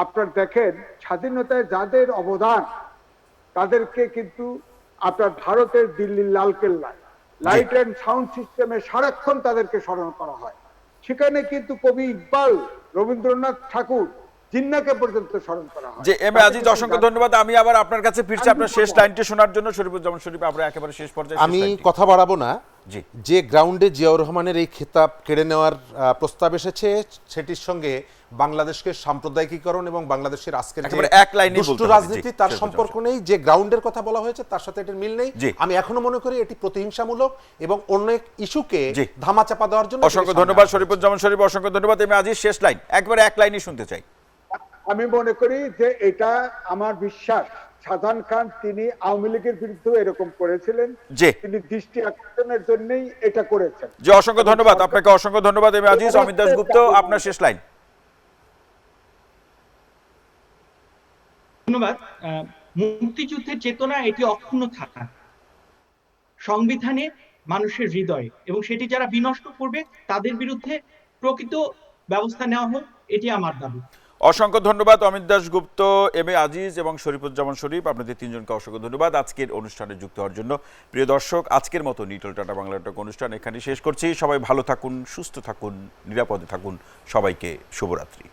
আপনার দেখেন স্বাধীনতায় যাদের অবদান তাদেরকে কিন্তু আপনার ভারতের দিল্লির লালকেল্লায় লাইট অ্যান্ড সাউন্ড সিস্টেমে সারাক্ষণ তাদেরকে স্মরণ করা হয়। সেখানে কিন্তু কবি ইকবাল, রবীন্দ্রনাথ ঠাকুর জিন্নাকে পর্যন্ত স্মরণ করা হয়। যে এম এ আজিজ, অসংখ্য ধন্যবাদ। আমি আবার আপনার কাছে ফিরছি আপনার শেষ লাইনটি শোনার জন্য। শরীফুজ্জামান শরীফ, আমরা একেবারে শেষ পর্যায়ে আমি কথা বাড়াবো না। জি। যে গ্রাউন্ডে জিয়াউর রহমানের এই খেতাব কেড়ে নেওয়ার প্রস্তাব এসেছে, সেটির সঙ্গে বাংলাদেশকে সাম্প্রদায়িকীকরণ এবং বাংলাদেশের আজকের যে একেবারে এক লাইনেই দুষ্টু বলতে হবে। রাজনীতি, জি, তার শেষ সম্পর্ক পর্যন্ত। নেই। যে গ্রাউন্ডের কথা বলা হয়েছে তার সাথে এটির মিল নেই। জি। আমি এখনো মনে করি এটি প্রতিহিংসামূলক এবং অন্য এক ইস্যুকে জি। ধামাচাপা দেওয়ার জন্য অসংখ্য এটি ধন্যবাদ সামনে আনা হয়েছে। শরীফুজ্জামান শরীফ, অসংখ্য ধন্যবাদ। এম এ আজিজ, শেষ লাইন, একবারে এক লাইনই শুনতে চাই। আমি মনে করি যে এটা আমার বিশ্বাস, শাহজাহান খান তিনি আওয়ামী লীগের বিরুদ্ধে এরকম করেছিলেন, জি। তিনি দৃষ্টি আকর্ষণের জন্যই এটা করেছেন। জি, অসংখ্য ধন্যবাদ আপনাকে, অসংখ্য ধন্যবাদ এম এ আজিজ। অমিত দাশগুপ্ত, আপনার শেষ লাইন। ধন্যবাদ। মুক্তিযুদ্ধের চেতনা এটি অক্ষুণ্ণ থাকা, সংবিধানে মানুষের হৃদয়ে, এবং সেটি যারা বিনষ্ট করবে তাদের বিরুদ্ধে প্রকৃত ব্যবস্থা নেওয়া হোক, এটি আমার দাবি। অসংখ্য ধন্যবাদ অমিত দাশগুপ্ত, এম এ আজিজ এবং শরীফুজ্জামান শরীফ, আপনাদের তিনজনকে অসংখ্য ধন্যবাদ আজকের অনুষ্ঠানে যুক্ত হওয়ার জন্য। প্রিয় দর্শক, আজকের মতো নিটল টাটা বাংলা নাটক অনুষ্ঠান এখানে শেষ করছি। সবাই ভালো থাকুন, সুস্থ থাকুন, নিরাপদে থাকুন। সবাইকে শুভরাত্রি।